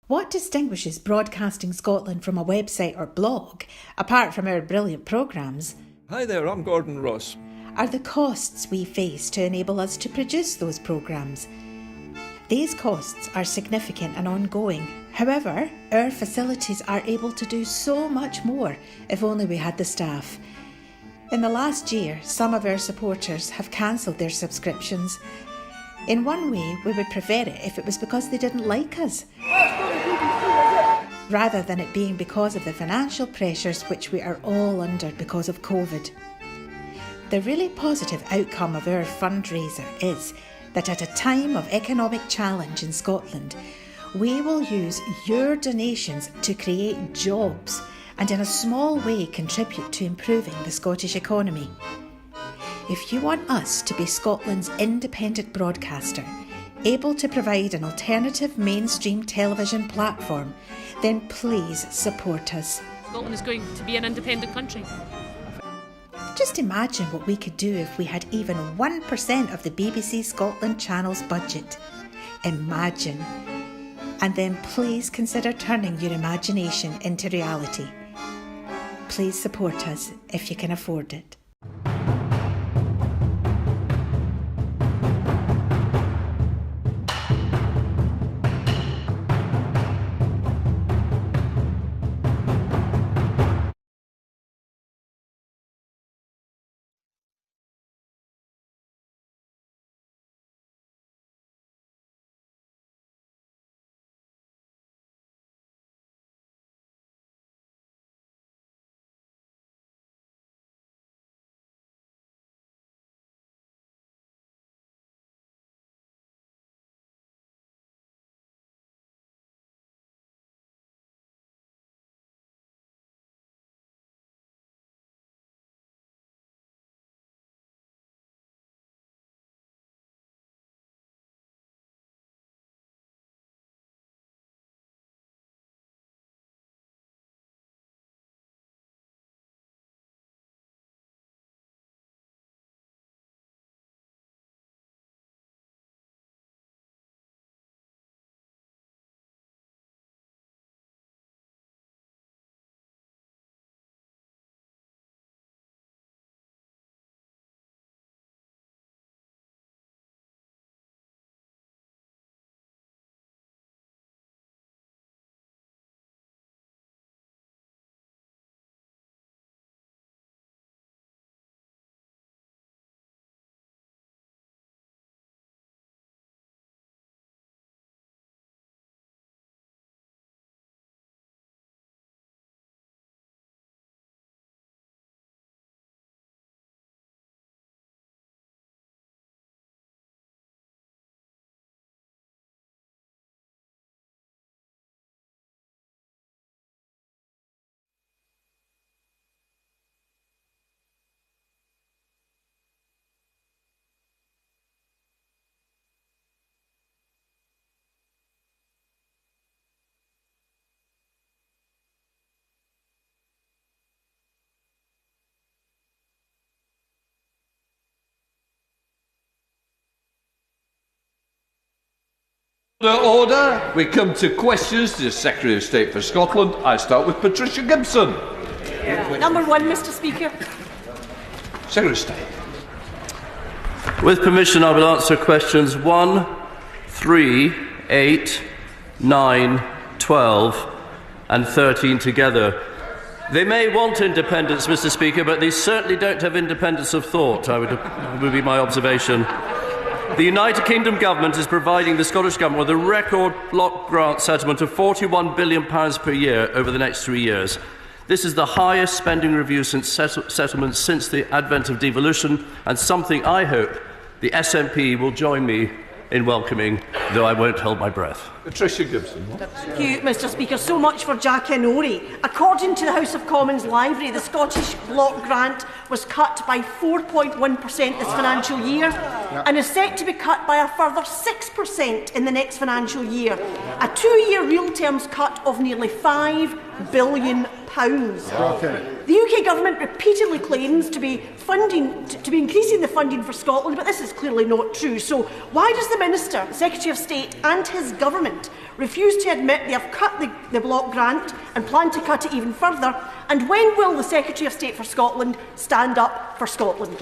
What distinguishes Broadcasting Scotland from a website or blog, apart from our brilliant programmes? Hi there, I'm Gordon Ross. Are the costs we face to enable us to produce those programmes. These costs are significant and ongoing. However, our facilities are able to do so much more if only we had the staff. In the last year, some of our supporters have cancelled their subscriptions. In one way, we would prefer it if it was because they didn't like us, rather than it being because of the financial pressures which we are all under because of COVID. The really positive outcome of our fundraiser is that at a time of economic challenge in Scotland, we will use your donations to create jobs and in a small way contribute to improving the Scottish economy. If you want us to be Scotland's independent broadcaster, able to provide an alternative mainstream television platform, then please support us. Scotland is going to be an independent country. Just imagine what we could do if we had even 1% of the BBC Scotland channel's budget. Imagine. And then please consider turning your imagination into reality. Please support us if you can afford it. Order. We come to questions to the Secretary of State for Scotland. I start with Patricia Gibson. Number one, Mr. Speaker. Secretary of State. With permission, I will answer questions 1, 3, 8, 9, 12 and 13 together. They may want independence, Mr. Speaker, but they certainly don't have independence of thought, would be my observation. The United Kingdom Government is providing the Scottish Government with a record block grant settlement of £41 billion per year over the next 3 years. This is the highest spending review since settlements since the advent of devolution, and something I hope the SNP will join me in welcoming, though I won't hold my breath. Patricia Gibson. Thank you, Mr. Speaker. So much for Jack Inori. According to the House of Commons Library, the Scottish block grant was cut by 4.1% this financial year and is set to be cut by a further 6% in the next financial year. A 2-year real terms cut of nearly £5 billion. The UK government repeatedly claims to be increasing the funding for Scotland, but this is clearly not true. So why does the Minister, the Secretary of State and his government refuse to admit they have cut the block grant and plan to cut it even further? And when will the Secretary of State for Scotland stand up for Scotland?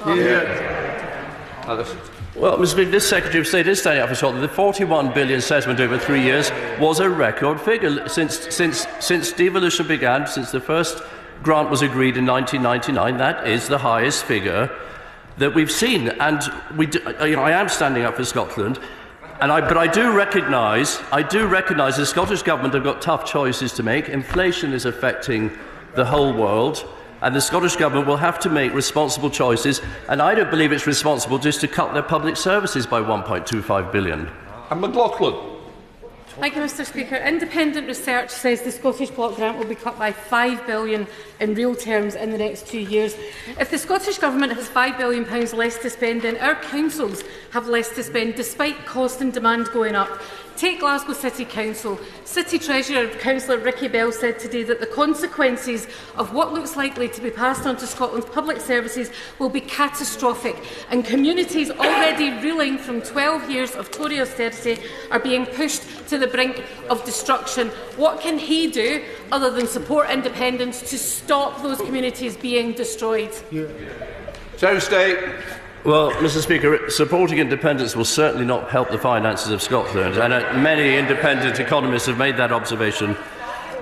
Well, Mr. Speaker, this Secretary of State is standing up for Scotland. The 41 billion settlement over 3 years was a record figure. Since devolution began, since the first grant was agreed in 1999, that is the highest figure that we've seen. And I am standing up for Scotland. But I do recognise the Scottish Government have got tough choices to make. Inflation is affecting the whole world, and the Scottish Government will have to make responsible choices. And I don't believe it's responsible just to cut their public services by 1.25 billion. And McLaughlin. Thank you, Mr. Speaker. Independent research says the Scottish Block Grant will be cut by £5 billion in real terms in the next 2 years. If the Scottish Government has £5 billion less to spend, then our councils have less to spend, despite cost and demand going up. Take Glasgow City Council. City Treasurer Councillor Ricky Bell said today that the consequences of what looks likely to be passed on to Scotland's public services will be catastrophic, and communities already reeling from 12 years of Tory austerity are being pushed to the brink of destruction. What can he do other than support independence to stop those communities being destroyed? Secretary of State. Well, Mr. Speaker, supporting independence will certainly not help the finances of Scotland, and many independent economists have made that observation.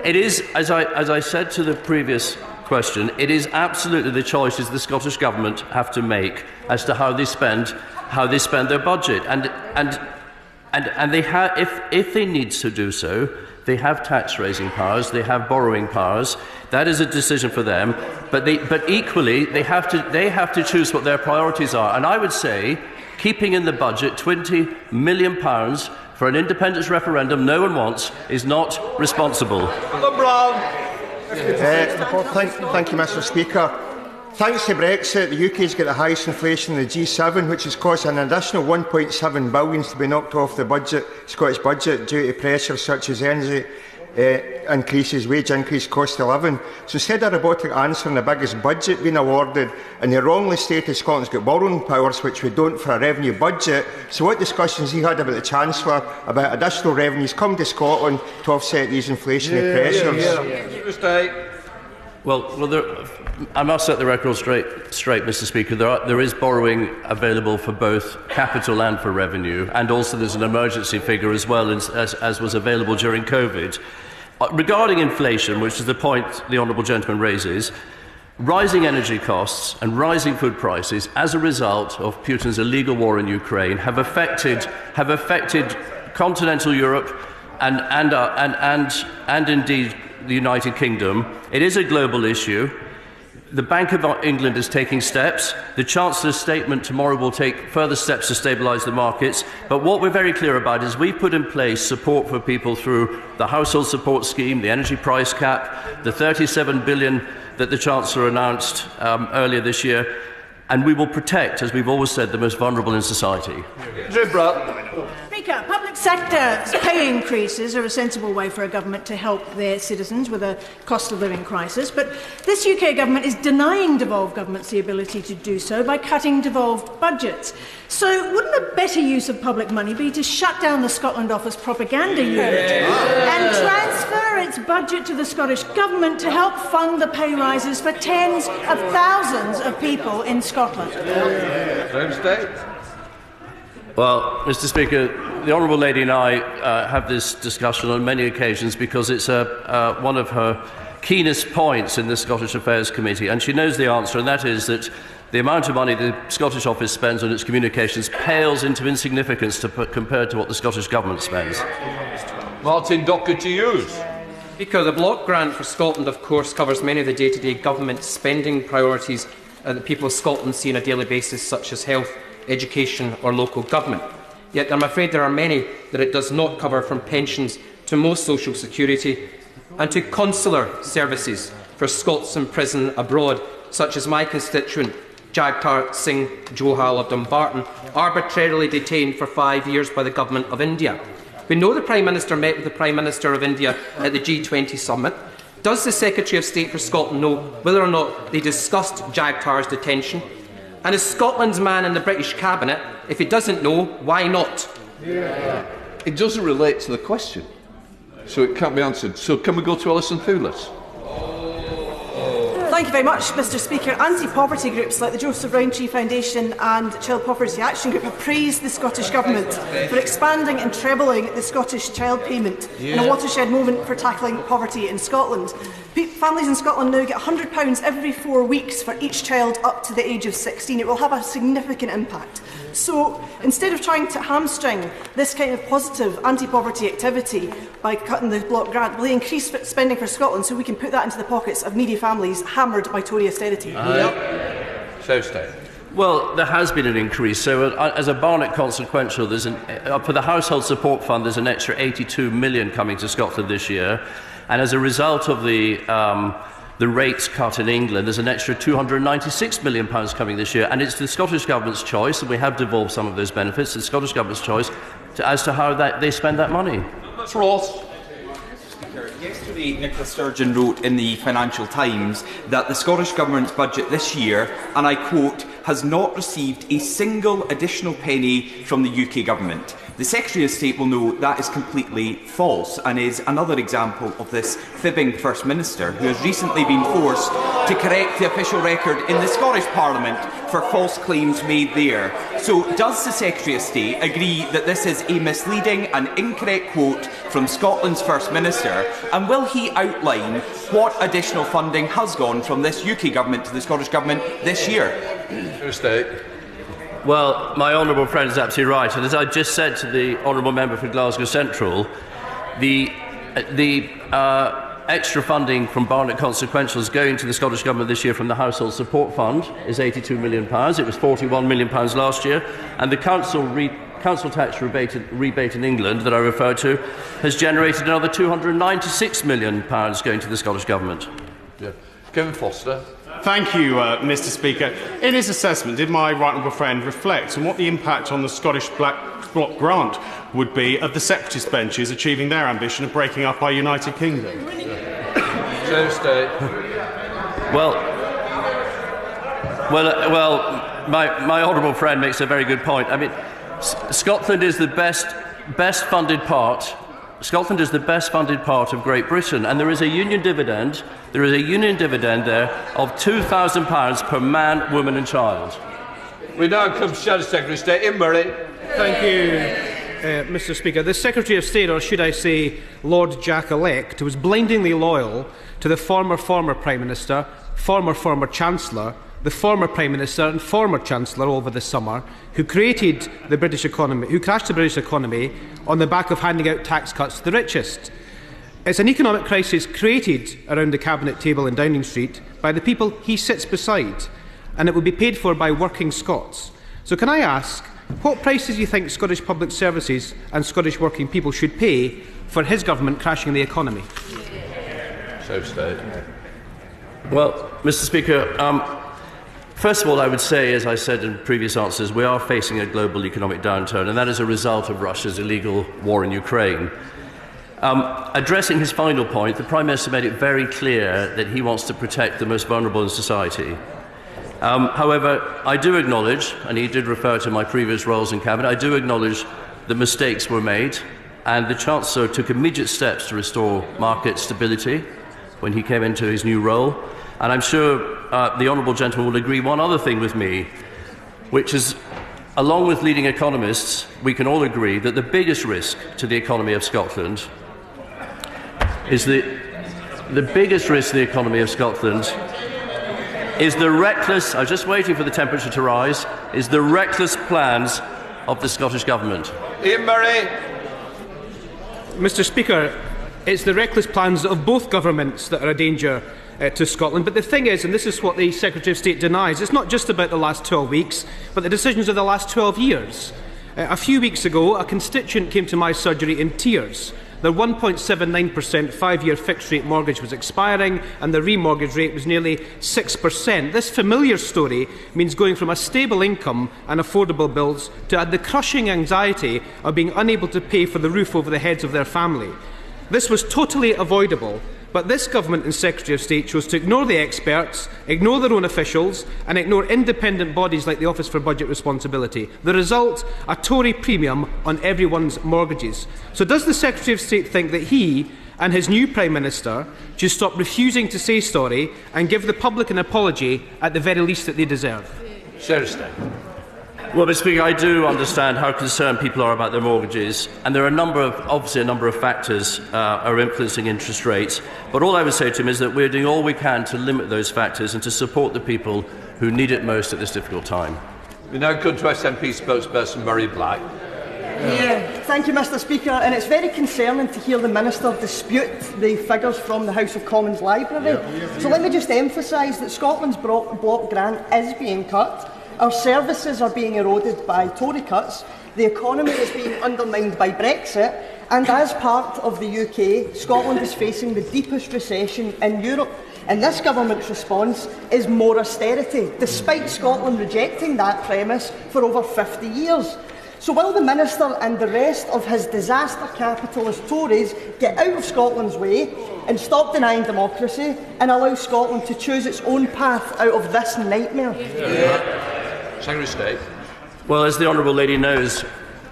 It is, as I said to the previous question, it is absolutely the choices the Scottish Government have to make as to how they spend their budget, and they have, if they need to do so, they have tax-raising powers, they have borrowing powers. That is a decision for them. But equally, they have to choose what their priorities are. And I would say, keeping in the budget £20 million for an independence referendum no one wants is not responsible. Thank you, Mr. Speaker. Thanks to Brexit, the UK has got the highest inflation in the G7, which has caused an additional £1.7 billion to be knocked off the Scottish budget due to pressures such as energy increases, wage increase, cost of living. So instead of a robotic answer and the biggest budget being awarded, and they wrongly stated Scotland's got borrowing powers, which we don't for a revenue budget. So what discussions he had about the Chancellor about additional revenues come to Scotland to offset these inflationary pressures? Well, I must set the record straight, Mr. Speaker. There is borrowing available for both capital and for revenue, and also there's an emergency figure as well as was available during COVID. Regarding inflation, which is the point the honourable gentleman raises, rising energy costs and rising food prices as a result of Putin's illegal war in Ukraine have affected continental Europe and indeed the United Kingdom. It is a global issue. The Bank of England is taking steps. The Chancellor's statement tomorrow will take further steps to stabilise the markets. But what we're very clear about is we've put in place support for people through the household support scheme, the energy price cap, the 37 billion that the Chancellor announced earlier this year. And we will protect, as we've always said, the most vulnerable in society. Speaker, public sector pay increases are a sensible way for a government to help their citizens with a cost of living crisis, but this UK government is denying devolved governments the ability to do so by cutting devolved budgets. So wouldn't a better use of public money be to shut down the Scotland Office propaganda unit and transfer its budget to the Scottish Government to help fund the pay rises for tens of thousands of people in Scotland? Well, Mr. Speaker, the Honourable Lady and I have this discussion on many occasions because it's one of her keenest points in the Scottish Affairs Committee, and she knows the answer, and that is that the amount of money the Scottish Office spends on its communications pales into insignificance compared to what the Scottish Government spends. Martin Doherty-Hughes. Speaker, the block grant for Scotland, of course, covers many of the day-to-day government spending priorities that people of Scotland see on a daily basis, such as health, education or local government. Yet I'm afraid there are many that it does not cover, from pensions to most social security and to consular services for Scots in prison abroad, such as my constituent Jagtar Singh Johal of Dumbarton, arbitrarily detained for 5 years by the Government of India. We know the Prime Minister met with the Prime Minister of India at the G20 summit, Does the Secretary of State for Scotland know whether or not they discussed Jagtar's detention? And is Scotland's man in the British Cabinet? If he doesn't know, why not? It doesn't relate to the question, so it can't be answered. So can we go to Alison Thewlis? Thank you very much, Mr Speaker. Anti-poverty groups like the Joseph Rowntree Foundation and Child Poverty Action Group have praised the Scottish Government for expanding and trebling the Scottish child payment in a watershed moment for tackling poverty in Scotland. Families in Scotland now get £100 every 4 weeks for each child up to the age of 16. It will have a significant impact. So, instead of trying to hamstring this kind of positive anti-poverty activity by cutting the block grant, will they increase spending for Scotland so we can put that into the pockets of needy families hammered by Tory austerity? State. Well, there has been an increase. So, as a Barnett consequential, there's for the Household Support Fund, there's an extra £82 million coming to Scotland this year. And as a result of the rates cut in England, there's an extra £296 million coming this year. And it's the Scottish Government's choice, and we have devolved some of those benefits, the Scottish Government's choice as to how they spend that money. Ross. Yesterday, Nicola Sturgeon wrote in the Financial Times that the Scottish Government's budget this year, and I quote, has not received a single additional penny from the UK Government. The Secretary of State will know that is completely false and is another example of this fibbing First Minister who has recently been forced to correct the official record in the Scottish Parliament for false claims made there. So does the Secretary of State agree that this is a misleading and incorrect quote from Scotland's First Minister, and will he outline what additional funding has gone from this UK Government to the Scottish Government this year? State. Well, my honourable friend is absolutely right. And as I just said to the honourable member for Glasgow Central, the extra funding from Barnett Consequentials going to the Scottish Government this year from the Household Support Fund is £82 million. It was £41 million last year. And the council tax rebate in England that I referred to has generated another £296 million going to the Scottish Government. Yeah. Kevin Foster. Thank you, Mr Speaker. In his assessment, did my right honourable friend reflect on what the impact on the Scottish Block Grant would be of the separatist benches achieving their ambition of breaking up our United Kingdom? State. Well, my honourable friend makes a very good point. I mean, Scotland is the best funded part. Scotland is the best funded part of Great Britain, and there is a union dividend. There is a union dividend there of £2,000 per man, woman, and child. We now come to Shadow Secretary of State, Ian Murray. Thank you, Mr Speaker. The Secretary of State, or should I say Lord Jack-elect, was blindingly loyal to the former Prime Minister, former Chancellor, the former Prime Minister and former Chancellor over the summer, who created the British economy, who crashed the British economy on the back of handing out tax cuts to the richest. It's an economic crisis created around the Cabinet table in Downing Street by the people he sits beside, and it will be paid for by working Scots. So can I ask, what prices do you think Scottish public services and Scottish working people should pay for his government crashing the economy? State. Well, Mr Speaker, first of all, I would say, as I said in previous answers, we are facing a global economic downturn, and that is a result of Russia's illegal war in Ukraine. Addressing his final point, the Prime Minister made it very clear that he wants to protect the most vulnerable in society. However, I do acknowledge, and he did refer to my previous roles in Cabinet, I do acknowledge that mistakes were made, and the Chancellor took immediate steps to restore market stability when he came into his new role. And I'm sure the honourable gentleman will agree one other thing with me, which is, along with leading economists, we can all agree that the biggest risk to the economy of Scotland is the reckless, I'm just waiting for the temperature to rise, is the reckless plans of the Scottish Government. Ian Murray. Mr Speaker, it's the reckless plans of both governments that are a danger to Scotland. But the thing is, and this is what the Secretary of State denies, it's not just about the last 12 weeks, but the decisions of the last 12 years. A few weeks ago, a constituent came to my surgery in tears. Their 1.79% 5-year fixed-rate mortgage was expiring, and the remortgage rate was nearly 6%. This familiar story means going from a stable income and affordable bills to the crushing anxiety of being unable to pay for the roof over the heads of their family. This was totally avoidable But this Government and Secretary of State chose to ignore the experts, ignore their own officials and ignore independent bodies like the Office for Budget Responsibility. The result, a Tory premium on everyone's mortgages. So does the Secretary of State think that he and his new Prime Minister should stop refusing to say sorry and give the public an apology at the very least that they deserve? Secretary of State. Well, Mr. Speaker, I do understand how concerned people are about their mortgages, and there are obviously a number of factors are influencing interest rates. But all I would say to him is that we're doing all we can to limit those factors and to support the people who need it most at this difficult time. We now come to SNP spokesperson Murray Black. Thank you, Mr. Speaker. And it's very concerning to hear the Minister dispute the figures from the House of Commons Library. So let me just emphasise that Scotland's block grant is being cut. Our services are being eroded by Tory cuts, the economy is being undermined by Brexit, and as part of the UK, Scotland is facing the deepest recession in Europe. And this Government's response is more austerity, despite Scotland rejecting that premise for over 50 years. So will the Minister and the rest of his disaster capitalist Tories get out of Scotland's way and stop denying democracy and allow Scotland to choose its own path out of this nightmare? Secretary of State. Well, as the Honourable Lady knows,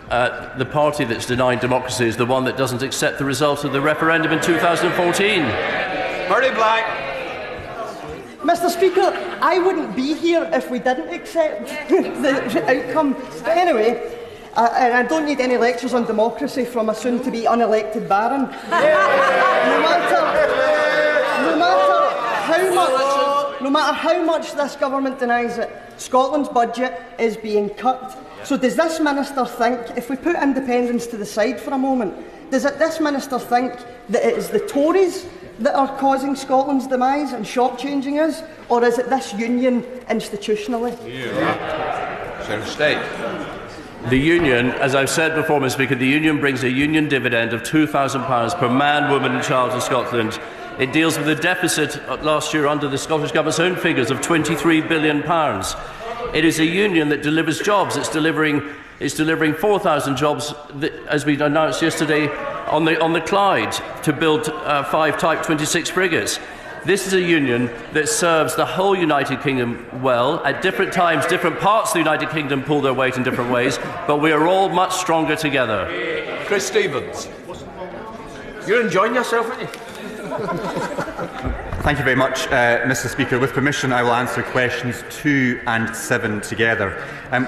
the party that's denying democracy is the one that doesn't accept the result of the referendum in 2014. Murray Black. Mr. Speaker, I wouldn't be here if we didn't accept the outcome. But anyway, and I don't need any lectures on democracy from a soon-to-be unelected Baron. No matter how much this Government denies it, Scotland's budget is being cut. So does this Minister think, if we put independence to the side for a moment, does this Minister think that it is the Tories that are causing Scotland's demise and shortchanging us, or is it this union institutionally? Secretary of State. The union, as I've said before, Mr. Speaker, the union brings a union dividend of £2,000 per man, woman and child in Scotland. It deals with a deficit last year under the Scottish Government's own figures of £23 billion. It is a union that delivers jobs. It's delivering 4,000 jobs, as we announced yesterday, on the Clyde to build 5 Type 26 frigates. This is a union that serves the whole United Kingdom well. At different times, different parts of the United Kingdom pull their weight in different ways, but we are all much stronger together. Chris Stevens. You're enjoying yourself, aren't you? Thank you very much, Mr. Speaker. With permission, I will answer questions 2 and 7 together.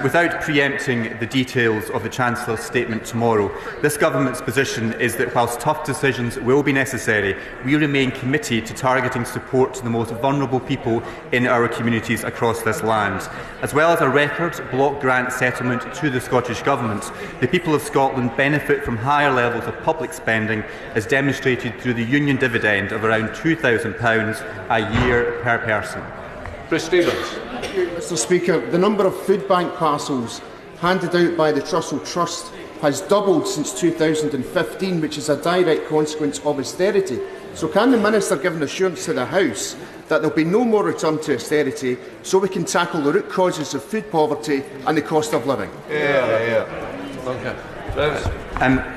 Without preempting the details of the Chancellor's statement tomorrow, this Government's position is that whilst tough decisions will be necessary, we remain committed to targeting support to the most vulnerable people in our communities across this land. As well as a record block grant settlement to the Scottish Government, the people of Scotland benefit from higher levels of public spending, as demonstrated through the union dividend of around £2,000 a year per person. Chris Stevens. Mr. Speaker, the number of food bank parcels handed out by the Trussell Trust has doubled since 2015, which is a direct consequence of austerity. So can the Minister give an assurance to the House that there will be no more return to austerity so we can tackle the root causes of food poverty and the cost of living? Okay.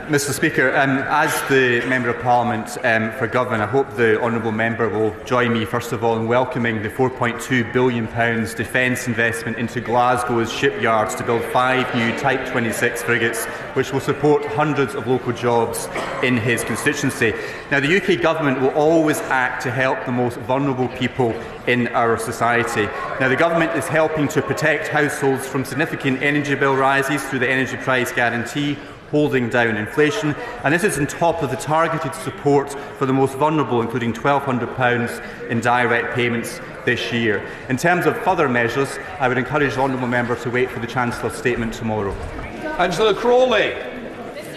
Mr. Speaker, as the Member of Parliament for Govan, I hope the honourable member will join me first of all in welcoming the £4.2 billion defence investment into Glasgow's shipyards to build 5 new Type 26 frigates, which will support hundreds of local jobs in his constituency. Now, the UK Government will always act to help the most vulnerable people in our society. Now, the Government is helping to protect households from significant energy bill rises through the Energy Price Guarantee, holding down inflation, and this is on top of the targeted support for the most vulnerable, including £1,200 in direct payments this year. In terms of further measures, I would encourage the honourable member to wait for the Chancellor's statement tomorrow. Angela Crawley.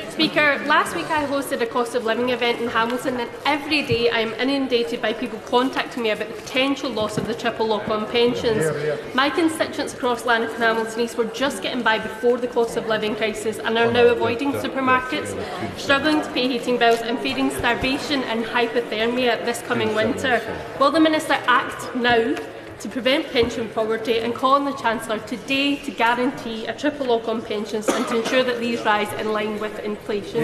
Speaker, last week I hosted a cost of living event in Hamilton, and every day I am inundated by people contacting me about the potential loss of the triple lock-on pensions. My constituents across Lanark and Hamilton East were just getting by before the cost of living crisis and are now avoiding supermarkets, struggling to pay heating bills and fearing starvation and hypothermia this coming winter. Will the Minister act now to prevent pension poverty and call on the Chancellor today to guarantee a triple lock on pensions and to ensure that these rise in line with inflation?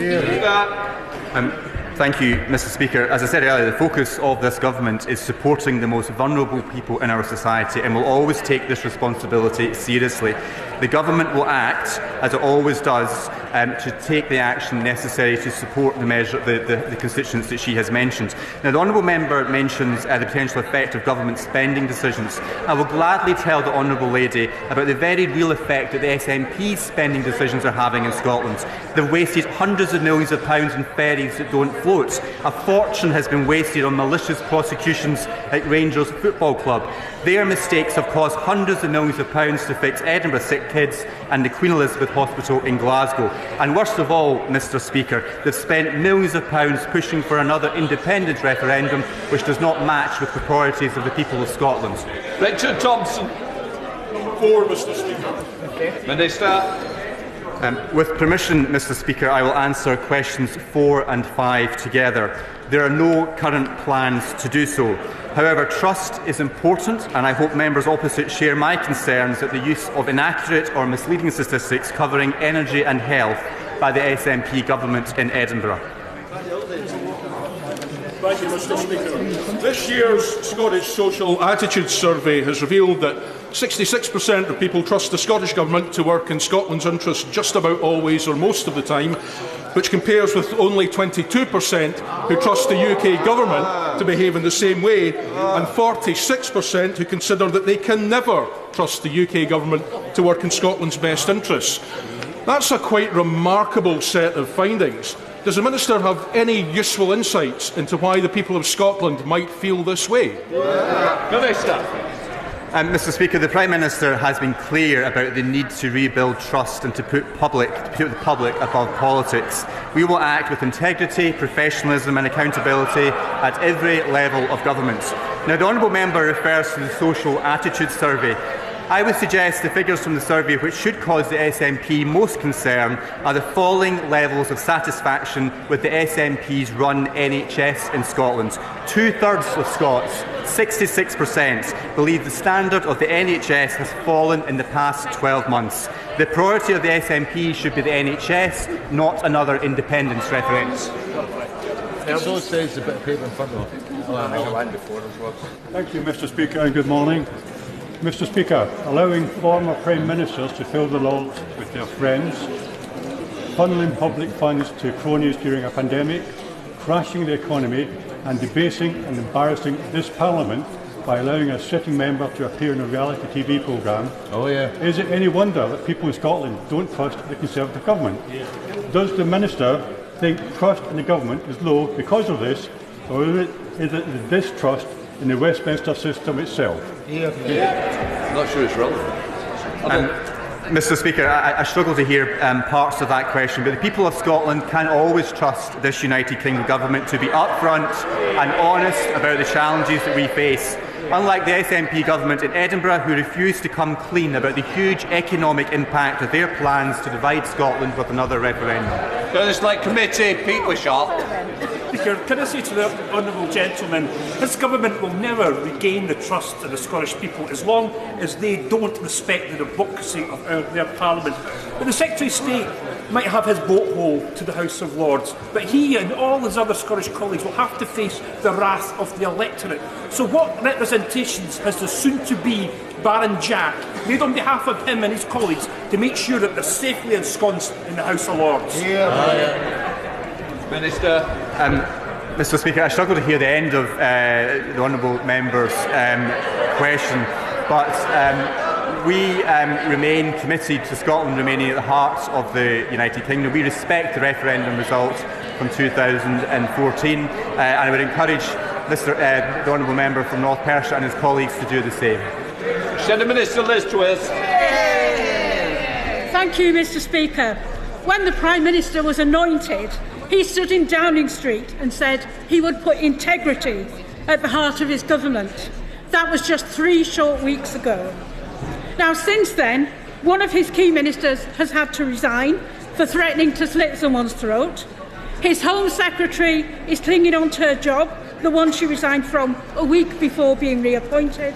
Thank you, Mr Speaker. As I said earlier, the focus of this government is supporting the most vulnerable people in our society and will always take this responsibility seriously. The government will act, as it always does, to take the action necessary to support the constituents that she has mentioned. Now, the honourable member mentions the potential effect of government spending decisions. I will gladly tell the honourable lady about the very real effect that the SNP's spending decisions are having in Scotland. They've wasted hundreds of millions of pounds on ferries that don't float. A fortune has been wasted on malicious prosecutions at Rangers Football Club. Their mistakes have cost hundreds of millions of pounds to fix Edinburgh sick kids and the Queen Elizabeth Hospital in Glasgow. And worst of all, Mr Speaker, they've spent millions of pounds pushing for another independence referendum which does not match with the priorities of the people of Scotland. Richard Thompson. For Mr Speaker. Okay. Minister. With permission, Mr Speaker, I will answer questions 4 and 5 together. There are no current plans to do so. However, trust is important, and I hope members opposite share my concerns at the use of inaccurate or misleading statistics covering energy and health by the SNP government in Edinburgh. Thank you, Mr Speaker. This year's Scottish Social Attitudes Survey has revealed that 66% of people trust the Scottish Government to work in Scotland's interests just about always or most of the time, which compares with only 22% who trust the UK Government to behave in the same way, and 46% who consider that they can never trust the UK Government to work in Scotland's best interests. That's a quite remarkable set of findings. Does the Minister have any useful insights into why the people of Scotland might feel this way? Minister. Mr Speaker, the Prime Minister has been clear about the need to rebuild trust and to put the public above politics. We will act with integrity, professionalism and accountability at every level of government. Now, the honourable member refers to the Social Attitudes Survey. I would suggest the figures from the survey which should cause the SNP most concern are the falling levels of satisfaction with the SNP's run NHS in Scotland. 2/3 of Scots, 66%, believe the standard of the NHS has fallen in the past 12 months. The priority of the SNP should be the NHS, not another independence referendum. Thank you, Mr Speaker, and good morning. Mr Speaker, allowing former Prime Ministers to fill the laws with their friends, funneling public funds to cronies during a pandemic, crashing the economy and debasing and embarrassing this Parliament by allowing a sitting member to appear in a reality TV programme, is it any wonder that people in Scotland don't trust the Conservative Government? Does the Minister think trust in the Government is low because of this, or is it the distrust in the Westminster system itself? I'm not sure it's relevant. Mr Speaker, I struggle to hear parts of that question, but the people of Scotland can always trust this United Kingdom Government to be upfront and honest about the challenges that we face. Unlike the SNP government in Edinburgh, who refused to come clean about the huge economic impact of their plans to divide Scotland with another referendum. It's like committee, Pete Wishart. Speaker, can I say to the honourable gentleman, this government will never regain the trust of the Scottish people as long as they don't respect the democracy of their Parliament. But the Secretary of State might have his boat hole to the House of Lords, but he and all his other Scottish colleagues will have to face the wrath of the electorate. So what representations has the soon-to-be Baron Jack made on behalf of him and his colleagues to make sure that they're safely ensconced in the House of Lords? Minister. Mr Speaker, I struggle to hear the end of the honourable member's question, but we remain committed to Scotland remaining at the heart of the United Kingdom. We respect the referendum result from 2014, and I would encourage the honourable member from North Perthshire and his colleagues to do the same. Send Minister Liz Truss. Thank you, Mr Speaker. When the Prime Minister was anointed, he stood in Downing Street and said he would put integrity at the heart of his government. That was just 3 short weeks ago. Now, since then, one of his key ministers has had to resign for threatening to slit someone's throat. His Home Secretary is clinging on to her job, the one she resigned from a week before being reappointed.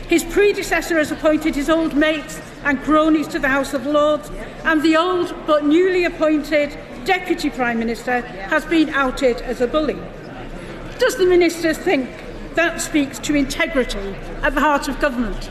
His predecessor has appointed his old mates and cronies to the House of Lords, and the old but newly appointed Deputy Prime Minister has been outed as a bully. Does the Minister think that speaks to integrity at the heart of government?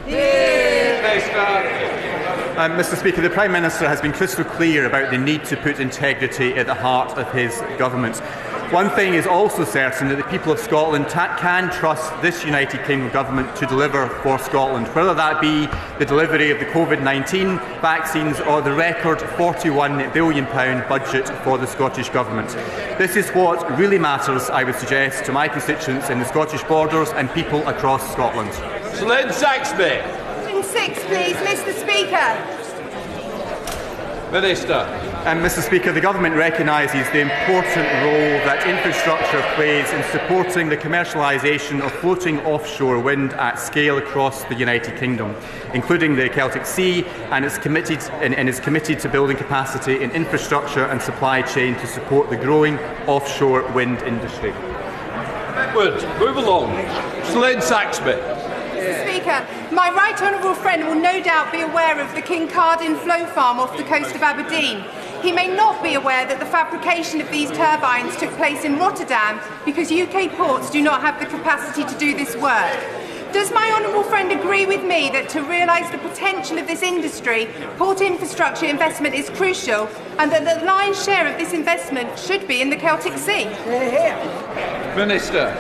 Mr. Speaker, the Prime Minister has been crystal clear about the need to put integrity at the heart of his government. One thing is also certain, that the people of Scotland can trust this United Kingdom government to deliver for Scotland, whether that be the delivery of the COVID-19 vaccines or the record £41 billion budget for the Scottish Government. This is what really matters, I would suggest, to my constituents in the Scottish borders and people across Scotland. Lynn Saxby. 6, please, Mr. Speaker. Minister. Mr. Speaker, the Government recognises the important role that infrastructure plays in supporting the commercialisation of floating offshore wind at scale across the United Kingdom, including the Celtic Sea, and is committed to building capacity in infrastructure and supply chain to support the growing offshore wind industry. Edward, move along. Lynn Saxby. Mr. Speaker, my right honourable friend will no doubt be aware of the Kincardine flow farm off the coast of Aberdeen. He may not be aware that the fabrication of these turbines took place in Rotterdam because UK ports do not have the capacity to do this work. Does my honourable friend agree with me that to realise the potential of this industry, port infrastructure investment is crucial, and that the lion's share of this investment should be in the Celtic Sea? Minister.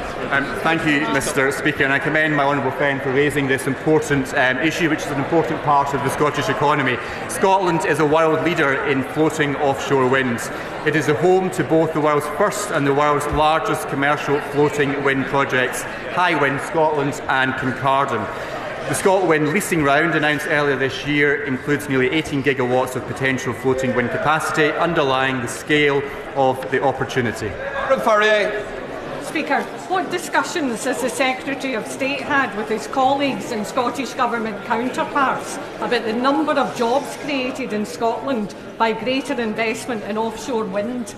Thank you, Mr. Speaker, and I commend my honourable friend for raising this important issue, which is an important part of the Scottish economy. Scotland is a world leader in floating offshore winds. It is a home to both the world's first and the world's largest commercial floating wind projects, Hywind Scotland and Kincardine. The ScotWind leasing round, announced earlier this year, includes nearly 18 gigawatts of potential floating wind capacity, underlying the scale of the opportunity. Speaker, what discussions has the Secretary of State had with his colleagues and Scottish Government counterparts about the number of jobs created in Scotland by greater investment in offshore wind?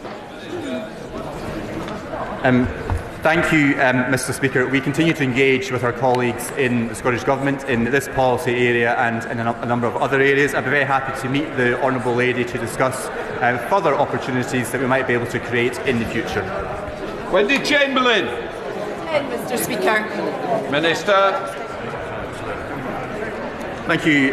Thank you, Mr. Speaker. We continue to engage with our colleagues in the Scottish Government in this policy area and in a number of other areas. I'd be very happy to meet the Honourable Lady to discuss further opportunities that we might be able to create in the future. Wendy Chamberlain. Mr. Speaker. Minister. Thank you,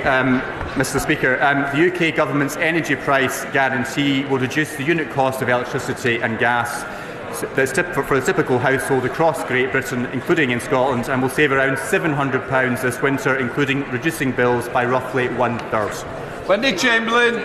Mr. Speaker. The UK Government's energy price guarantee will reduce the unit cost of electricity and gas for the typical household across Great Britain, including in Scotland, and will save around £700 this winter, including reducing bills by roughly 1/3. Wendy Chamberlain.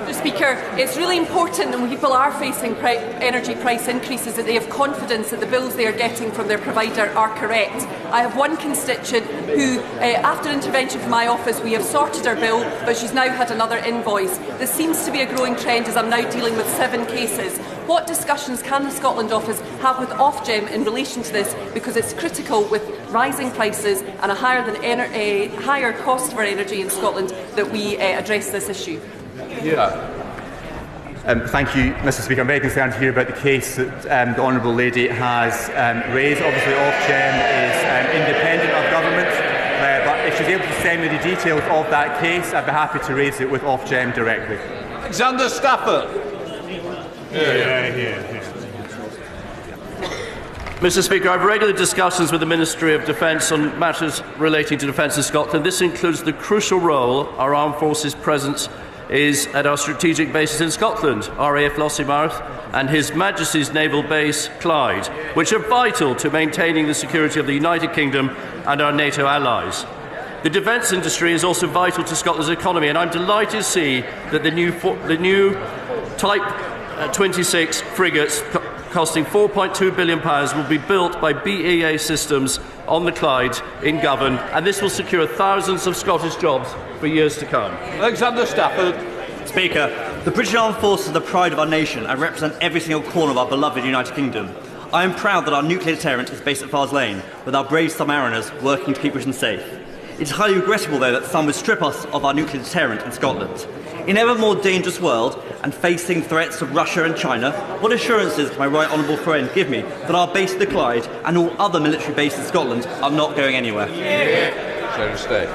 Mr. Speaker, it's really important when people are facing energy price increases that they have confidence that the bills they are getting from their provider are correct. I have one constituent who, after intervention from my office, we have sorted her bill, but she's now had another invoice. This seems to be a growing trend, as I'm now dealing with 7 cases. What discussions can the Scotland Office have with Ofgem in relation to this? Because it's critical with rising prices and a higher cost for energy in Scotland that we address this issue. Thank you, Mr. Speaker. I'm very concerned here about the case that the Honourable Lady has raised. Obviously, Ofgem is independent of government, but if she's able to send me the details of that case, I'd be happy to raise it with Ofgem directly. Alexander Stafford. Mr. Speaker, I have regular discussions with the Ministry of Defence on matters relating to defence in Scotland. This includes the crucial role our armed forces presence is at our strategic bases in Scotland, RAF Lossiemouth and His Majesty's Naval Base Clyde, which are vital to maintaining the security of the United Kingdom and our NATO allies. The defence industry is also vital to Scotland's economy, and I'm delighted to see that the new Type 26 frigates costing £4.2 billion will be built by BAE Systems on the Clyde in Govan, and this will secure thousands of Scottish jobs for years to come. Alexander Stafford. Speaker, the British Armed Forces are the pride of our nation and represent every single corner of our beloved United Kingdom. I am proud that our nuclear deterrent is based at Fars Lane, with our brave submariners working to keep Britain safe. It is highly regrettable, though, that some would strip us of our nuclear deterrent in Scotland. In an ever more dangerous world, and facing threats of Russia and China, what assurances can my right honourable friend give me that our base at the Clyde and all other military bases in Scotland are not going anywhere? Secretary of State.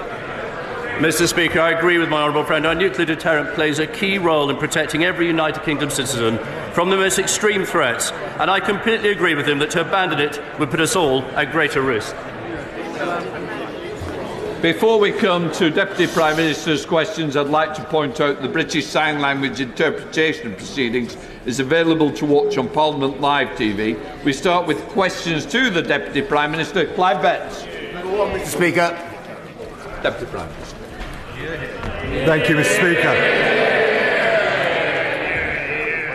Mr. Speaker, I agree with my honourable friend. Our nuclear deterrent plays a key role in protecting every United Kingdom citizen from the most extreme threats, and I completely agree with him that to abandon it would put us all at greater risk. Before we come to Deputy Prime Minister's questions, I'd like to point out the British Sign Language interpretation proceedings is available to watch on Parliament Live TV. We start with questions to the Deputy Prime Minister. Clive Betts. Number one, Mr. Speaker. Deputy Prime Minister. Thank you, Mr. Speaker.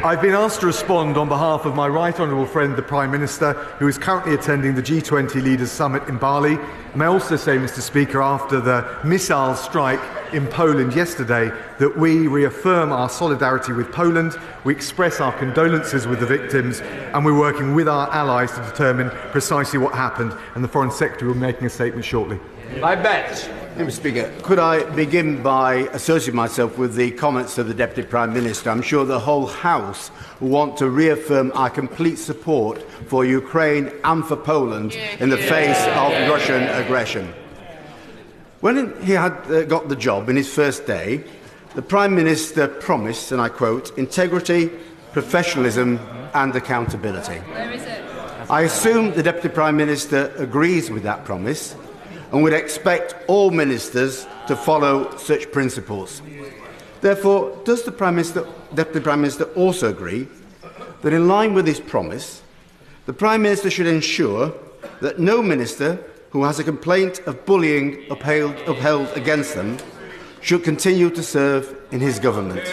I've been asked to respond on behalf of my right honourable friend, the Prime Minister, who is currently attending the G20 Leaders Summit in Bali. I may also say, Mr. Speaker, after the missile strike in Poland yesterday, that we reaffirm our solidarity with Poland, we express our condolences with the victims, and we're working with our allies to determine precisely what happened, and the Foreign Secretary will be making a statement shortly. I bet. Mr. Speaker, could I begin by associating myself with the comments of the Deputy Prime Minister? I'm sure the whole House will want to reaffirm our complete support for Ukraine and for Poland in the face of Russian aggression. When he had got the job in his first day, the Prime Minister promised, and I quote, integrity, professionalism and accountability. Where is it? I assume the Deputy Prime Minister agrees with that promise and would expect all ministers to follow such principles. Therefore, does the Deputy Prime Minister also agree that in line with his promise, the Prime Minister should ensure that no minister who has a complaint of bullying upheld against them should continue to serve in his government?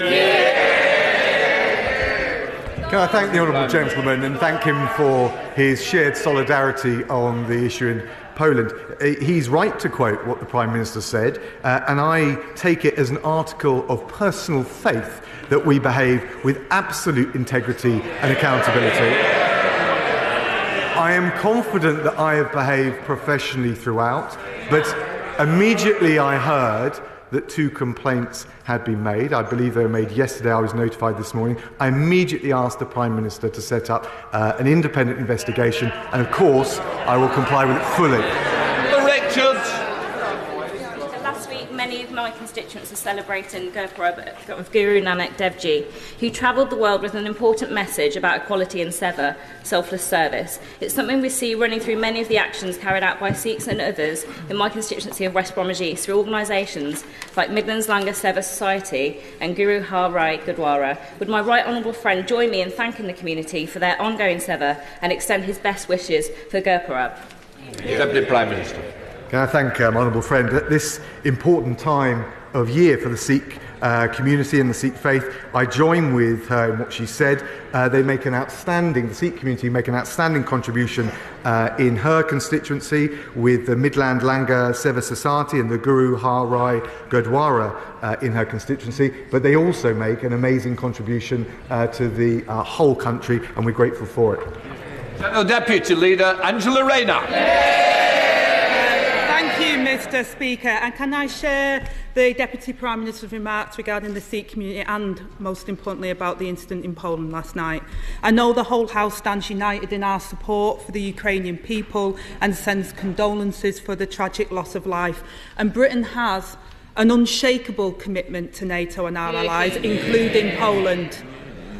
Can I thank the honourable gentleman and thank him for his shared solidarity on the issue in Poland. He's right to quote what the Prime Minister said, and I take it as an article of personal faith that we behave with absolute integrity and accountability. I am confident that I have behaved professionally throughout, but immediately I heard that 2 complaints had been made. I believe they were made yesterday. I was notified this morning. I immediately asked the Prime Minister to set up an independent investigation, and of course I will comply with it fully. Last week, many of my constituents are celebrating Gurpurab of Guru Nanak Dev Ji, who travelled the world with an important message about equality and seva, selfless service. It's something we see running through many of the actions carried out by Sikhs and others in my constituency of West Bromwich East through organisations like Midlands Langar Seva Society and Guru Har Rai Gurdwara. Would my right honourable friend join me in thanking the community for their ongoing seva and extend his best wishes for Gurpurab? Deputy Prime Minister. Can I thank my honourable friend at this important time of year for the Sikh community and the Sikh faith? I join with her in what she said. The Sikh community make an outstanding contribution in her constituency with the Midland Langar Seva Society and the Guru Har Rai Gurdwara in her constituency, but they also make an amazing contribution to the whole country, and we're grateful for it. Deputy Leader Angela Rayner. Thank you, Mr. Speaker. And can I share the Deputy Prime Minister's remarks regarding the Sikh community and, most importantly, about the incident in Poland last night? I know the whole House stands united in our support for the Ukrainian people and sends condolences for the tragic loss of life. And Britain has an unshakable commitment to NATO and our allies, including Poland.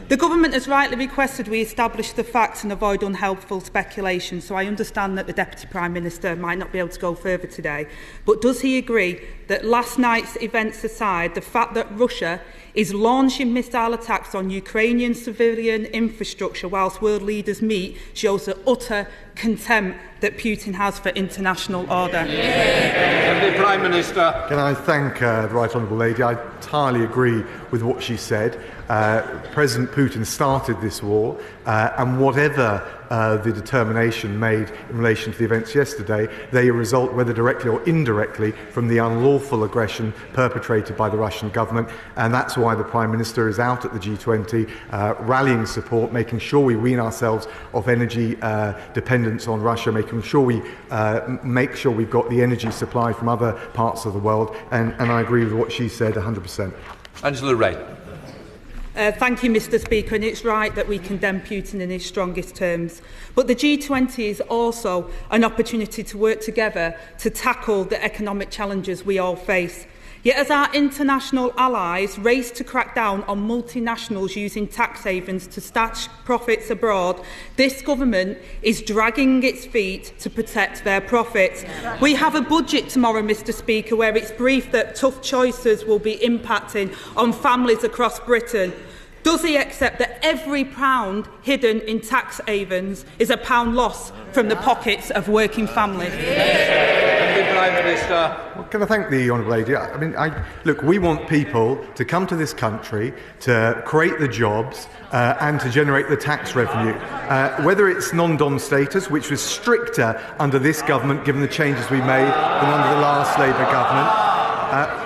The government has rightly requested we establish the facts and avoid unhelpful speculation, so I understand that the Deputy Prime Minister might not be able to go further today. But does he agree that last night's events aside, the fact that Russia is launching missile attacks on Ukrainian civilian infrastructure whilst world leaders meet shows the utter contempt that Putin has for international order? Deputy Prime Minister. Can I thank the Right Honourable Lady? I entirely agree with what she said. President Putin started this war, and whatever the determination made in relation to the events yesterday, they result, whether directly or indirectly, from the unlawful aggression perpetrated by the Russian government, and that's why the Prime Minister is out at the G20 rallying support, making sure we wean ourselves off energy dependence on Russia, making sure we make sure we've got the energy supply from other parts of the world, and I agree with what she said 100%. Angela Ray. Thank you, Mr. Speaker, and it's right that we condemn Putin in his strongest terms. But the G20 is also an opportunity to work together to tackle the economic challenges we all face. Yet as our international allies race to crack down on multinationals using tax havens to stash profits abroad, this government is dragging its feet to protect their profits. We have a budget tomorrow, Mr Speaker, where it's briefed that tough choices will be impacting on families across Britain. Does he accept that every pound hidden in tax havens is a pound lost from the pockets of working families? Prime Minister. Well, can I thank the honourable lady? Look, we want people to come to this country to create the jobs and to generate the tax revenue. Whether it's non-dom status, which was stricter under this government, given the changes we made, than under the last Labour government.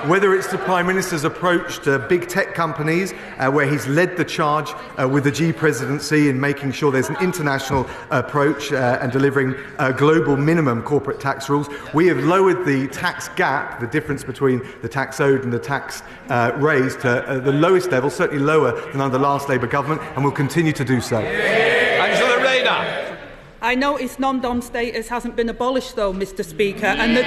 Whether it's the Prime Minister's approach to big tech companies, where he's led the charge with the G presidency in making sure there's an international approach and delivering global minimum corporate tax rules. We have lowered the tax gap, the difference between the tax owed and the tax raised, to the lowest level, certainly lower than under the last Labour government, and will continue to do so. Angela Rayner. I notice non-dom status hasn't been abolished, though, Mr Speaker, and the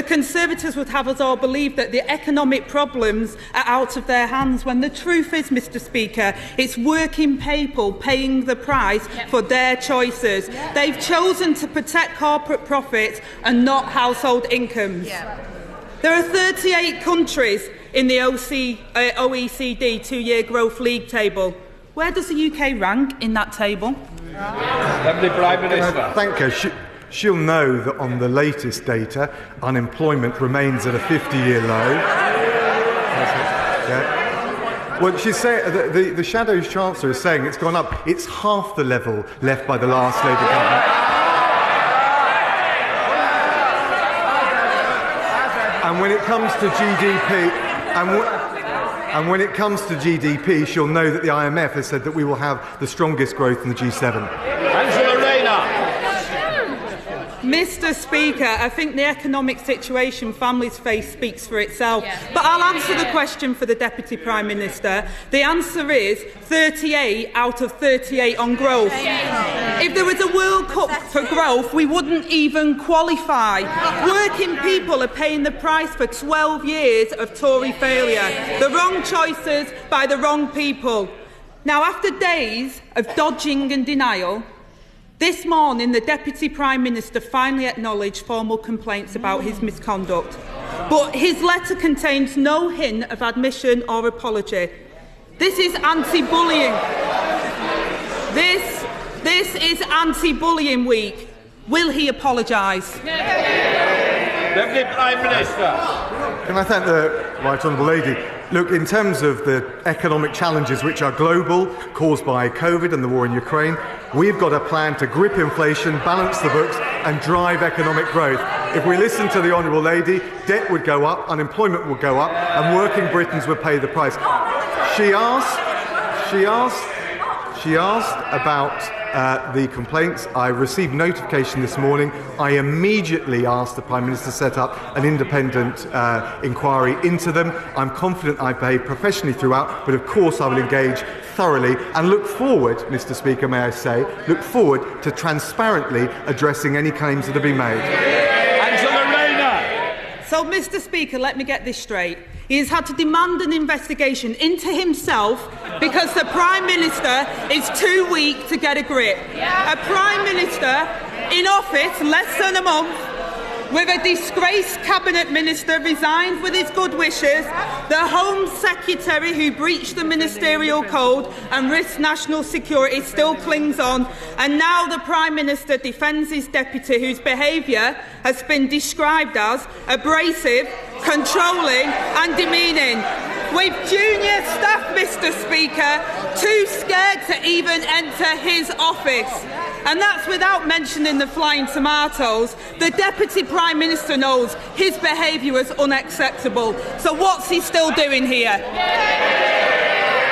Conservatives would have us all believe that the economic problems are out of their hands, when the truth is, Mr Speaker, it's working people paying the price for their choices. They've chosen to protect corporate profits and not household incomes. There are 38 countries in the OECD two-year growth league table. Where does the UK rank in that table? Deputy Prime Minister. Thank her. She'll know that on the latest data, unemployment remains at a 50-year low. Well, she's saying the Shadows Chancellor is saying it's gone up. It's half the level left by the last Labour government. And when it comes to GDP, and when it comes to GDP, she'll know that the IMF has said that we will have the strongest growth in the G7. Angela Rayner. Mr Speaker, I think the economic situation families face speaks for itself. But I'll answer the question for the Deputy Prime Minister. The answer is 38 out of 38 on growth. If there was a World Cup for growth, we wouldn't even qualify. Working people are paying the price for 12 years of Tory failure. The wrong choices by the wrong people. Now, after days of dodging and denial, this morning the Deputy Prime Minister finally acknowledged formal complaints about his misconduct. But his letter contains no hint of admission or apology. This is anti-bullying. This is anti-bullying week. Will he apologise? Deputy Prime Minister. Can I thank the Right Honourable Lady? Look, in terms of the economic challenges which are global, caused by COVID and the war in Ukraine, we've got a plan to grip inflation, balance the books and drive economic growth. If we listen to the Honourable Lady, debt would go up, unemployment would go up and working Britons would pay the price. She asked about the complaints. I received notification this morning. I immediately asked the Prime Minister to set up an independent inquiry into them. I'm confident I behaved professionally throughout, but of course I will engage thoroughly and look forward, Mr Speaker, may I say, look forward to transparently addressing any claims that have been made. Angela Rayner. So, Mr Speaker, let me get this straight. He has had to demand an investigation into himself because the Prime Minister is too weak to get a grip. A Prime Minister in office less than a month, with a disgraced Cabinet Minister resigned with his good wishes, the Home Secretary who breached the ministerial code and risked national security still clings on, and now the Prime Minister defends his deputy whose behaviour has been described as abrasive, controlling and demeaning. With junior staff, Mr Speaker, too scared to even enter his office. And that's without mentioning the flying tomatoes. The Deputy Prime Minister knows his behaviour was unacceptable. So what's he still doing here?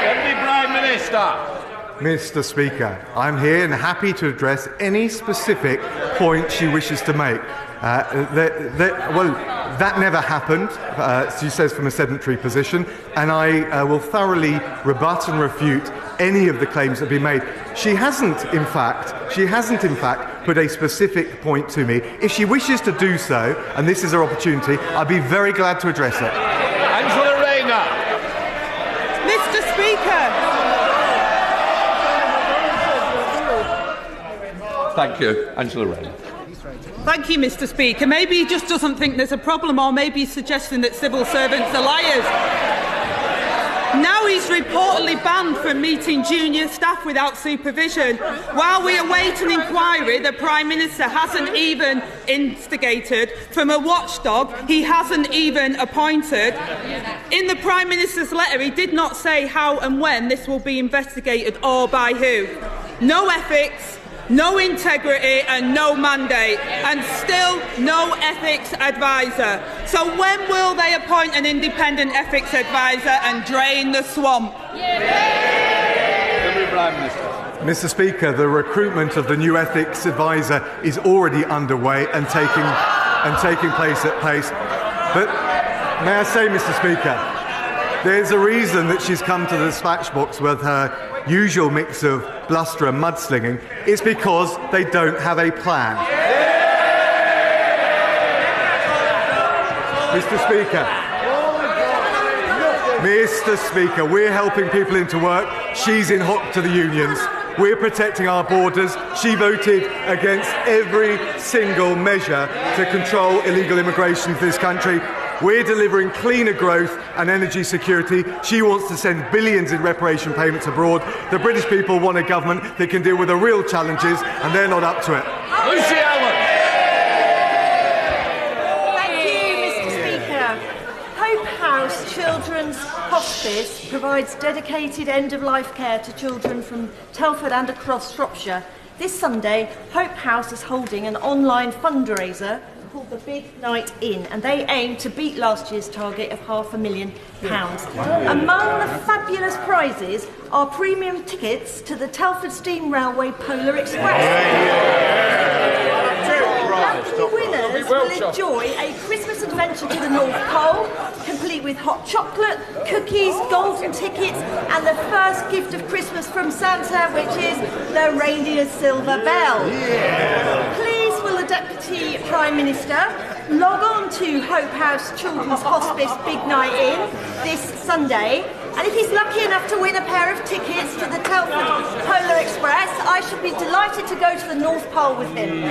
Deputy Prime Minister. Mr Speaker, I'm here and happy to address any specific point she wishes to make. That never happened, she says from a sedentary position, and I will thoroughly rebut and refute any of the claims that have been made. She hasn't, in fact, put a specific point to me. If she wishes to do so, and this is her opportunity, I'd be very glad to address it. Angela Rayner. Mr. Speaker. Thank you. Angela Rayner. Thank you, Mr. Speaker. Maybe he just doesn't think there's a problem, or maybe he's suggesting that civil servants are liars. Now he's reportedly banned from meeting junior staff without supervision. While we await an inquiry the Prime Minister hasn't even instigated from a watchdog he hasn't even appointed. In the Prime Minister's letter, he did not say how and when this will be investigated or by who. No ethics, no integrity and no mandate, and still no ethics advisor. So when will they appoint an independent ethics advisor and drain the swamp? Mr. Speaker, the recruitment of the new ethics advisor is already underway and taking place at pace. But may I say, Mr. Speaker, there's a reason that she's come to the dispatch box with her usual mix of bluster and mudslinging. It's because they don't have a plan. Mr. Speaker, we're helping people into work. She's in hock to the unions. We're protecting our borders. She voted against every single measure to control illegal immigration to this country. We're delivering cleaner growth and energy security. She wants to send billions in reparation payments abroad. The British people want a government that can deal with the real challenges, and they're not up to it. Lucy Allen. Thank you, Mr. Speaker. Hope House Children's Hospice provides dedicated end-of-life care to children from Telford and across Shropshire. This Sunday, Hope House is holding an online fundraiser called the Big Night In, and they aim to beat last year's target of £500,000. Among the fabulous prizes are premium tickets to the Telford Steam Railway Polar Express. Lucky winners will enjoy a Christmas adventure to the North Pole, complete with hot chocolate, cookies, golden tickets, and the first gift of Christmas from Santa, which is the reindeer's silver bell. Please will the Deputy Prime Minister log on to Hope House Children's Hospice Big Night In this Sunday, and if he's lucky enough to win a pair of tickets to the Telford Polar Express, I should be delighted to go to the North Pole with him.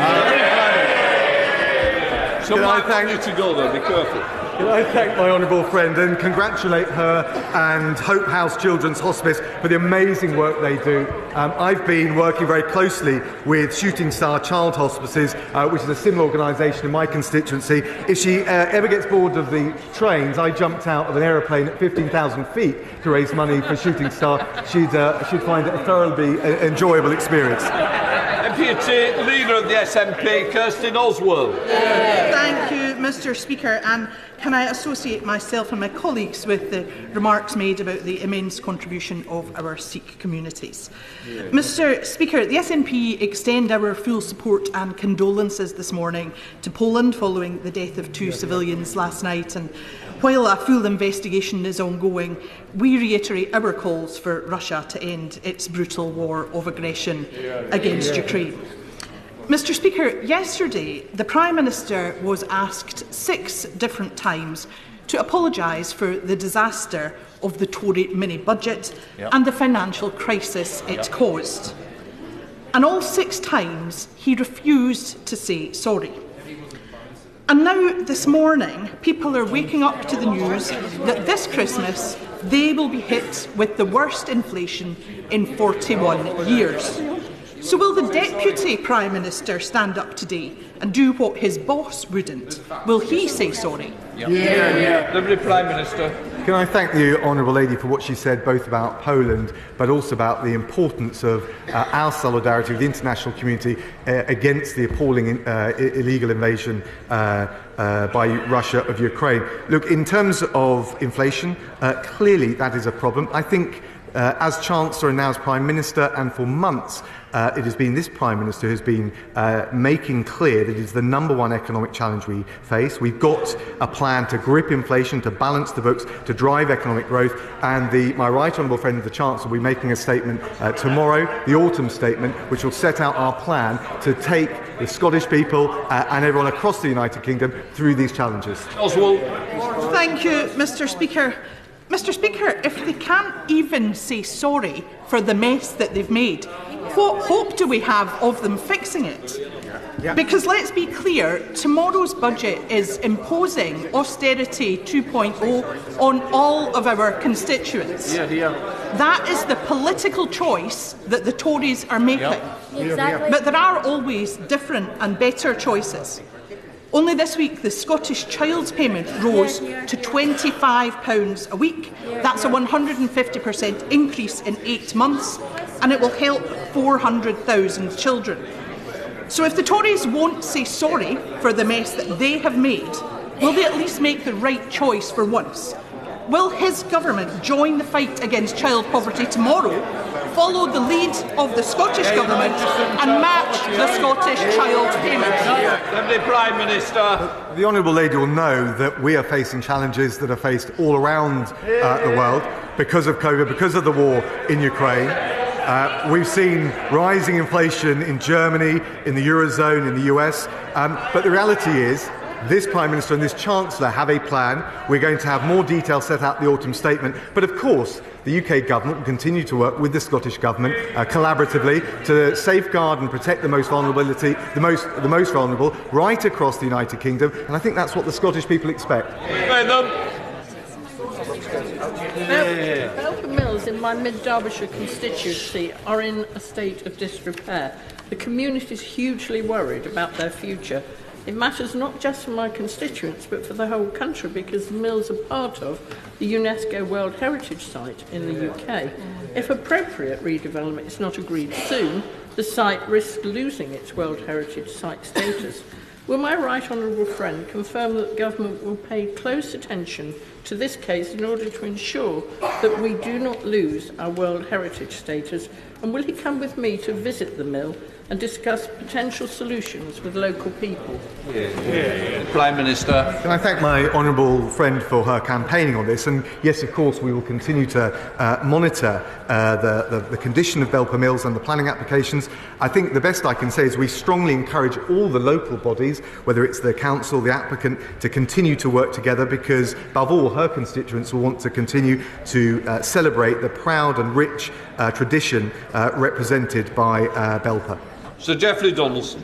So I thank you to go there, be careful. Can I thank my honourable friend and congratulate her and Hope House Children's Hospice for the amazing work they do. I've been working very closely with Shooting Star Child Hospices, which is a similar organisation in my constituency. If she ever gets bored of the trains, I jumped out of an aeroplane at 15,000 feet to raise money for Shooting Star. She'd find it a thoroughly enjoyable experience. Deputy Leader of the SNP, Kirsten Oswald. Thank you, Mr. Speaker, and can I associate myself and my colleagues with the remarks made about the immense contribution of our Sikh communities. Mr. Speaker, the SNP extend our full support and condolences this morning to Poland following the death of two civilians last night, and while a full investigation is ongoing, we reiterate our calls for Russia to end its brutal war of aggression against Ukraine. Mr. Speaker, yesterday the Prime Minister was asked 6 different times to apologise for the disaster of the Tory mini-budget and the financial crisis it caused. And all 6 times he refused to say sorry. And now, this morning, people are waking up to the news that this Christmas they will be hit with the worst inflation in 41 years. So will the Deputy Prime Minister stand up today and do what his boss wouldn't? Will he say sorry? Deputy Prime Minister. Can I thank the Honourable Lady for what she said, both about Poland, but also about the importance of our solidarity with the international community against the appalling illegal invasion by Russia of Ukraine. Look, in terms of inflation, clearly that is a problem. I think As Chancellor and now as Prime Minister, and for months, it has been this Prime Minister who has been making clear that it is the number one economic challenge we face. We've got a plan to grip inflation, to balance the books, to drive economic growth, and my right honourable friend, the Chancellor, will be making a statement tomorrow, the autumn statement, which will set out our plan to take the Scottish people and everyone across the United Kingdom through these challenges. Oswald. Thank you, Mr. Speaker. Mr. Speaker, if they can't even say sorry for the mess that they've made, what hope do we have of them fixing it? Yeah. Because let's be clear, tomorrow's budget is imposing austerity 2.0 on all of our constituents. That is the political choice that the Tories are making. Exactly. But there are always different and better choices. Only this week, the Scottish Child's Payment rose to £25 a week. That's a 150% increase in 8 months, and it will help 400,000 children. So if the Tories won't say sorry for the mess that they have made, will they at least make the right choice for once? Will his government join the fight against child poverty tomorrow, follow the lead of the Scottish Government and match the Scottish Child Payment? Deputy Prime Minister. The Honourable Lady will know that we are facing challenges that are faced all around the world because of COVID, because of the war in Ukraine. We've seen rising inflation in Germany, in the Eurozone, in the US, but the reality is this Prime Minister and this Chancellor have a plan. We're going to have more details set out in the autumn statement. But of course, the UK Government will continue to work with the Scottish Government collaboratively to safeguard and protect the most vulnerable right across the United Kingdom. And I think that's what the Scottish people expect. Belper Mills in my mid-Derbyshire constituency are in a state of disrepair. The community is hugely worried about their future. It matters not just for my constituents but for the whole country because the mills are part of the UNESCO World Heritage Site in the UK. If appropriate redevelopment is not agreed soon, the site risks losing its World Heritage Site status. Will my right honourable friend confirm that the government will pay close attention to this case in order to ensure that we do not lose our World Heritage status? And will he come with me to visit the mill and discuss potential solutions with local people? Prime Minister. Can I thank my honourable friend for her campaigning on this? And yes, of course, we will continue to monitor the condition of Belper Mills and the planning applications. I think the best I can say is we strongly encourage all the local bodies, whether it's the council, the applicant, to continue to work together because, above all, her constituents will want to continue to celebrate the proud and rich tradition represented by Belper. Sir Geoffrey Donaldson.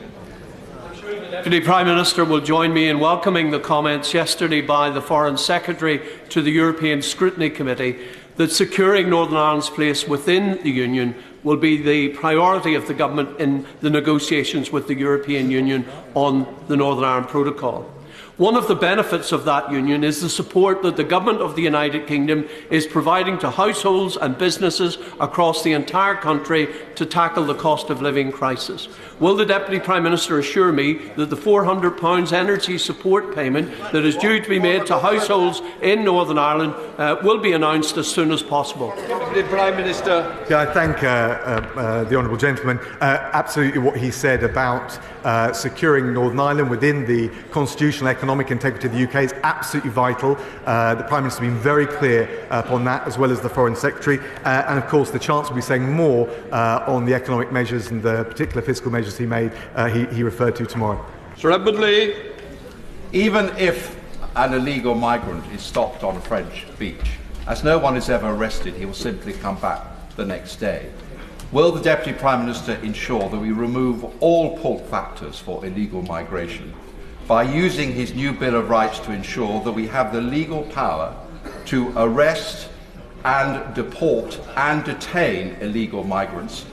Deputy Prime Minister will join me in welcoming the comments yesterday by the Foreign Secretary to the European Scrutiny Committee that securing Northern Ireland's place within the Union will be the priority of the Government in the negotiations with the European Union on the Northern Ireland Protocol. One of the benefits of that union is the support that the Government of the United Kingdom is providing to households and businesses across the entire country to tackle the cost of living crisis. Will the Deputy Prime Minister assure me that the £400 energy support payment that is due to be made to households in Northern Ireland will be announced as soon as possible? Deputy Prime Minister. Yeah, I thank the honourable gentleman. Absolutely what he said about securing Northern Ireland within the constitutional economic integrity of the UK is absolutely vital. The Prime Minister has been very clear upon that, as well as the Foreign Secretary. And of course, the Chancellor will be saying more on the economic measures and the particular fiscal measures he referred to tomorrow. Sir Edward Lee. Even if an illegal migrant is stopped on a French beach, as no one is ever arrested, he will simply come back the next day. Will the Deputy Prime Minister ensure that we remove all pull factors for illegal migration by using his new Bill of Rights to ensure that we have the legal power to arrest and deport and detain illegal migrants,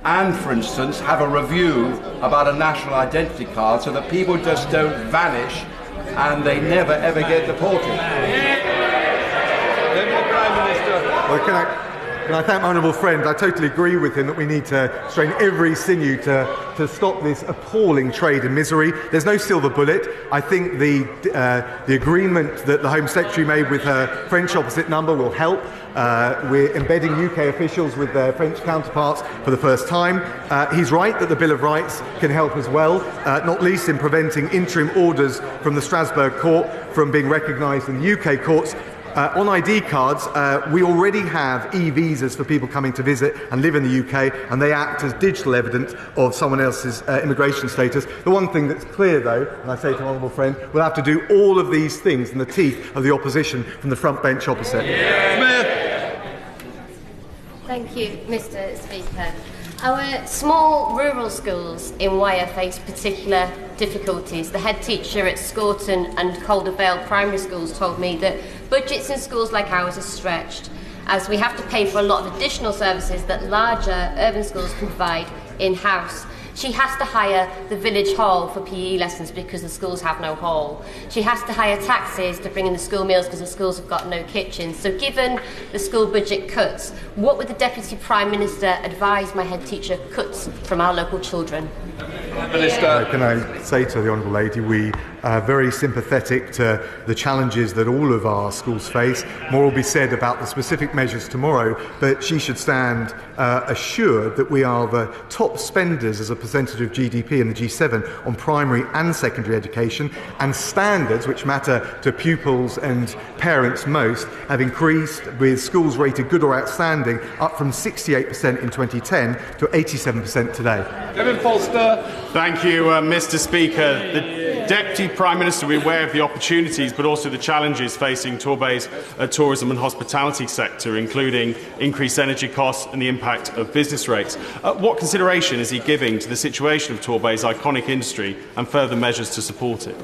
and, for instance, have a review about a national identity card so that people just don't vanish and they never ever get deported? Well, Can I thank my honourable friend? I totally agree with him that we need to strain every sinew to stop this appalling trade in misery. There's no silver bullet. I think the agreement that the Home Secretary made with her French opposite number will help. We're embedding UK officials with their French counterparts for the first time. He's right that the Bill of Rights can help as well, not least in preventing interim orders from the Strasbourg court from being recognised in the UK courts. On ID cards, we already have e-visas for people coming to visit and live in the UK, and they act as digital evidence of someone else's immigration status. The one thing that's clear, though, and I say to my honourable friend, we'll have to do all of these things in the teeth of the opposition from the front bench opposite. Thank you, Mr. Speaker. Our small rural schools in Wyre face particular difficulties. The head teacher at Scorton and Calder Vale primary schools told me that budgets in schools like ours are stretched, as we have to pay for a lot of additional services that larger urban schools can provide in-house. She has to hire the village hall for PE lessons because the schools have no hall. She has to hire taxis to bring in the school meals because the schools have got no kitchens. So given the school budget cuts, what would the Deputy Prime Minister advise my head teacher cuts from our local children? Minister. Can I say to the Honourable Lady, we are very sympathetic to the challenges that all of our schools face. More will be said about the specific measures tomorrow, but she should stand assured that we are the top spenders as a percentage of GDP in the G7 on primary and secondary education, and standards, which matter to pupils and parents most, have increased, with schools rated good or outstanding up from 68% in 2010 to 87% today. Kevin Foster. Thank you, Mr. Speaker. The Deputy Prime Minister will be aware of the opportunities but also the challenges facing Torbay's tourism and hospitality sector, including increased energy costs and the impact of business rates. What consideration is he giving to the situation of Torbay's iconic industry and further measures to support it?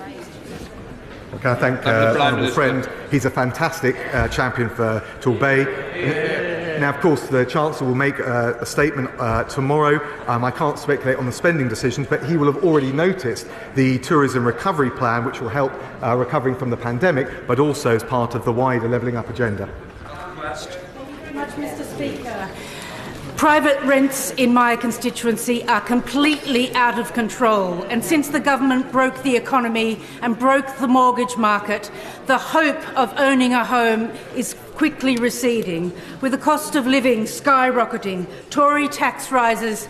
Can I thank the honourable friend? He's a fantastic champion for Torbay. Now, of course, the Chancellor will make a statement tomorrow. I can't speculate on the spending decisions, but he will have already noticed the tourism recovery plan, which will help recovering from the pandemic, but also as part of the wider levelling up agenda. Mr. Speaker. Private rents in my constituency are completely out of control, and since the government broke the economy and broke the mortgage market, the hope of owning a home is quickly receding, with the cost of living skyrocketing, Tory tax rises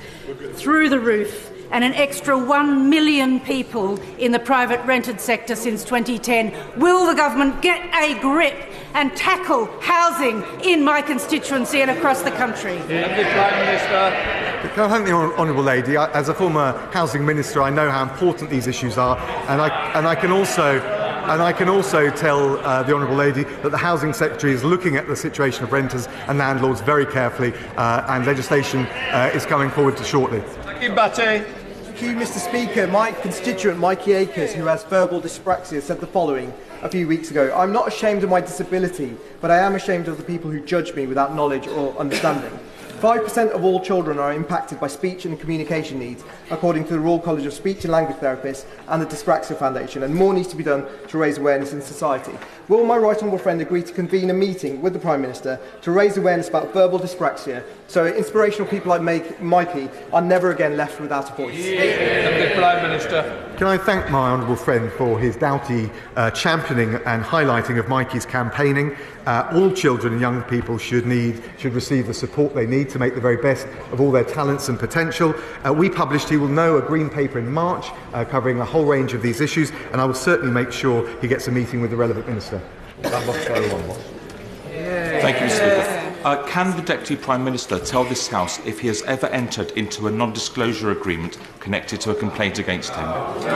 through the roof, and an extra 1 million people in the private rented sector since 2010. Will the government get a grip and tackle housing in my constituency and across the country? Deputy Prime Minister. Can I thank the Honourable Lady? As a former housing minister, I know how important these issues are, and I can also tell the Honourable Lady that the Housing Secretary is looking at the situation of renters and landlords very carefully, and legislation is coming forward shortly. Thank you, Batty. Thank you, Mr. Speaker. My constituent Mikey Akers, who has verbal dyspraxia, said the following a few weeks ago: "I'm not ashamed of my disability, but I am ashamed of the people who judge me without knowledge or understanding." 5% of all children are impacted by speech and communication needs, according to the Royal College of Speech and Language Therapists and the Dyspraxia Foundation, and more needs to be done to raise awareness in society. Will my right honourable friend agree to convene a meeting with the Prime Minister to raise awareness about verbal dyspraxia, so inspirational people like Mikey are never again left without a voice? The Prime Minister. Can I thank my honourable friend for his doughty championing and highlighting of Mikey's campaigning. All children and young people should receive the support they need to make the very best of all their talents and potential. We published, he will know, a green paper in March covering a whole range of these issues, and I will certainly make sure he gets a meeting with the relevant minister. Thank you, Mr. Speaker. Can the Deputy Prime Minister tell this House if he has ever entered into a non-disclosure agreement connected to a complaint against him? Deputy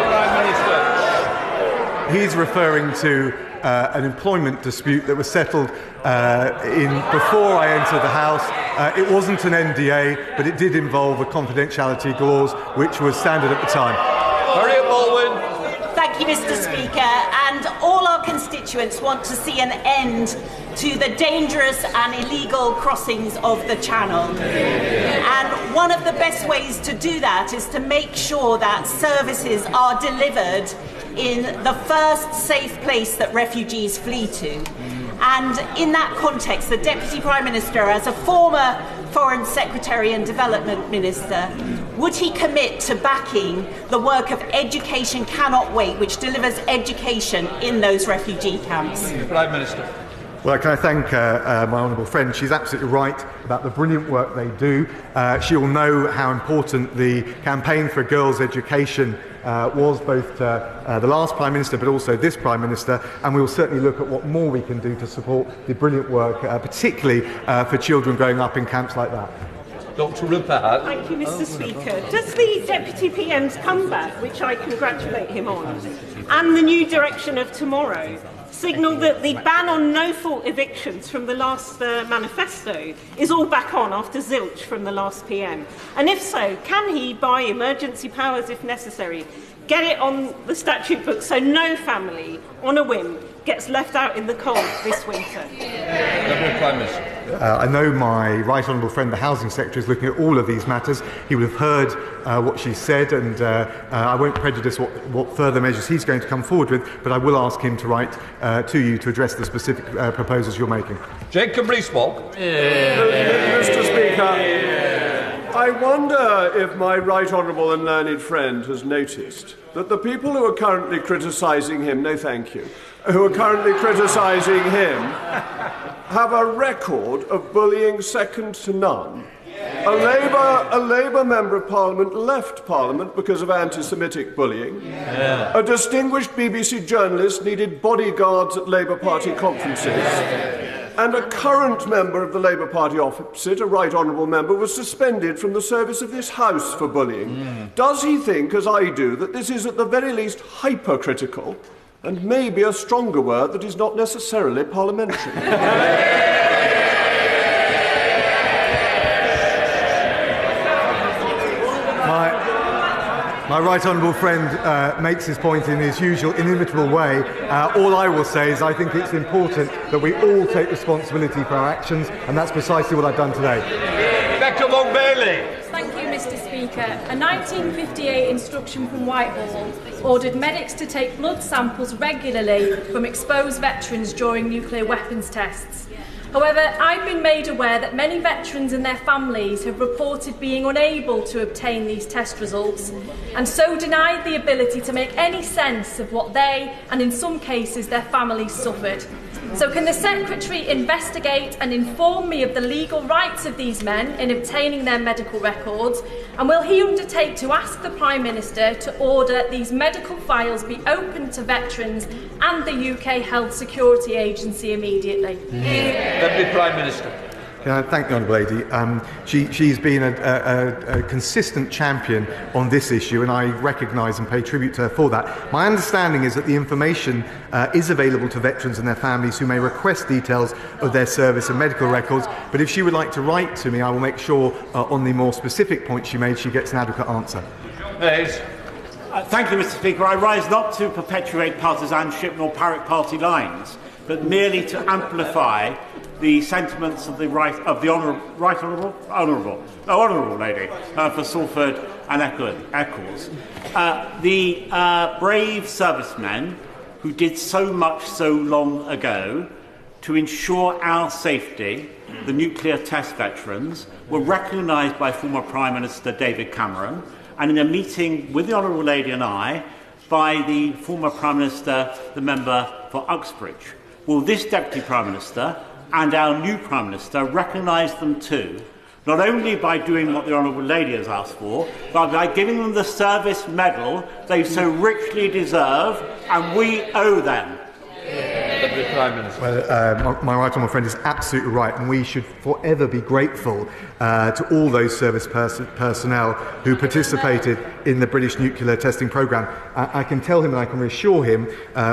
Prime Minister. He's referring to an employment dispute that was settled before I entered the House. It wasn't an NDA, but it did involve a confidentiality clause, which was standard at the time. Harriet Baldwin. Thank you, Mr. Speaker. And all our constituents want to see an end to the dangerous and illegal crossings of the Channel. And one of the best ways to do that is to make sure that services are delivered in the first safe place that refugees flee to. And in that context, the Deputy Prime Minister, as a former Foreign Secretary and Development Minister, would he commit to backing the work of Education Cannot Wait, which delivers education in those refugee camps? Prime Minister. Well, can I thank my honourable friend? She's absolutely right about the brilliant work they do. She will know how important the campaign for girls' education was, both the last Prime Minister but also this Prime Minister, and we will certainly look at what more we can do to support the brilliant work, particularly for children growing up in camps like that. Dr Rupert. Thank you, Mr Speaker. Does the Deputy PM's comeback, which I congratulate him on, and the new direction of tomorrow signal that the ban on no-fault evictions from the last manifesto is all back on after zilch from the last PM? And if so, can he, by emergency powers if necessary, get it on the statute book so no family, on a whim, gets left out in the cold this winter? Prime Minister. I know my right honourable friend, the Housing Secretary, is looking at all of these matters. He would have heard what she said, and I won't prejudice what further measures he's going to come forward with, but I will ask him to write to you to address the specific proposals you're making. Jacob Rees-Mogg. Mr Speaker, I wonder if my right honourable and learned friend has noticed that the people who are currently criticising him, no thank you, who are currently criticising him have a record of bullying second to none. A Labour Member of Parliament left Parliament because of anti-Semitic bullying. A distinguished BBC journalist needed bodyguards at Labour Party conferences. And a current member of the Labour Party opposite, a right honourable member, was suspended from the service of this House for bullying. Does he think, as I do, that this is at the very least hypercritical, and maybe a stronger word that is not necessarily parliamentary? My right honourable friend makes his point in his usual inimitable way. All I will say is I think it's important that we all take responsibility for our actions, and that's precisely what I've done today. Rebecca Long-Bailey. Thank you, Mr Speaker. A 1958 instruction from Whitehall ordered medics to take blood samples regularly from exposed veterans during nuclear weapons tests. However, I've been made aware that many veterans and their families have reported being unable to obtain these test results, and so denied the ability to make any sense of what they, and in some cases their families, suffered. So can the Secretary investigate and inform me of the legal rights of these men in obtaining their medical records, and will he undertake to ask the Prime Minister to order these medical files be opened to veterans and the UK Health Security Agency immediately? Deputy Prime Minister. Thank the honourable lady. She's been a consistent champion on this issue, and I recognise and pay tribute to her for that. My understanding is that the information is available to veterans and their families who may request details of their service and medical records, but if she would like to write to me, I will make sure on the more specific points she made, she gets an adequate answer. Thank you, Mr Speaker. I rise not to perpetuate partisanship nor parrot party lines, but merely to amplify the sentiments of the honourable lady for Salford and Eccles. The brave servicemen who did so much so long ago to ensure our safety, the nuclear test veterans, were recognised by former Prime Minister David Cameron, and in a meeting with the honourable lady and I, by the former Prime Minister, the member for Uxbridge. Will this Deputy Prime Minister and our new Prime Minister recognise them too, not only by doing what the honourable lady has asked for, but by giving them the service medal they so richly deserve, and we owe them? Deputy Prime Minister. Well, my right honourable friend is absolutely right, and we should forever be grateful to all those service personnel who participated in the British nuclear testing programme. I can tell him and I can reassure him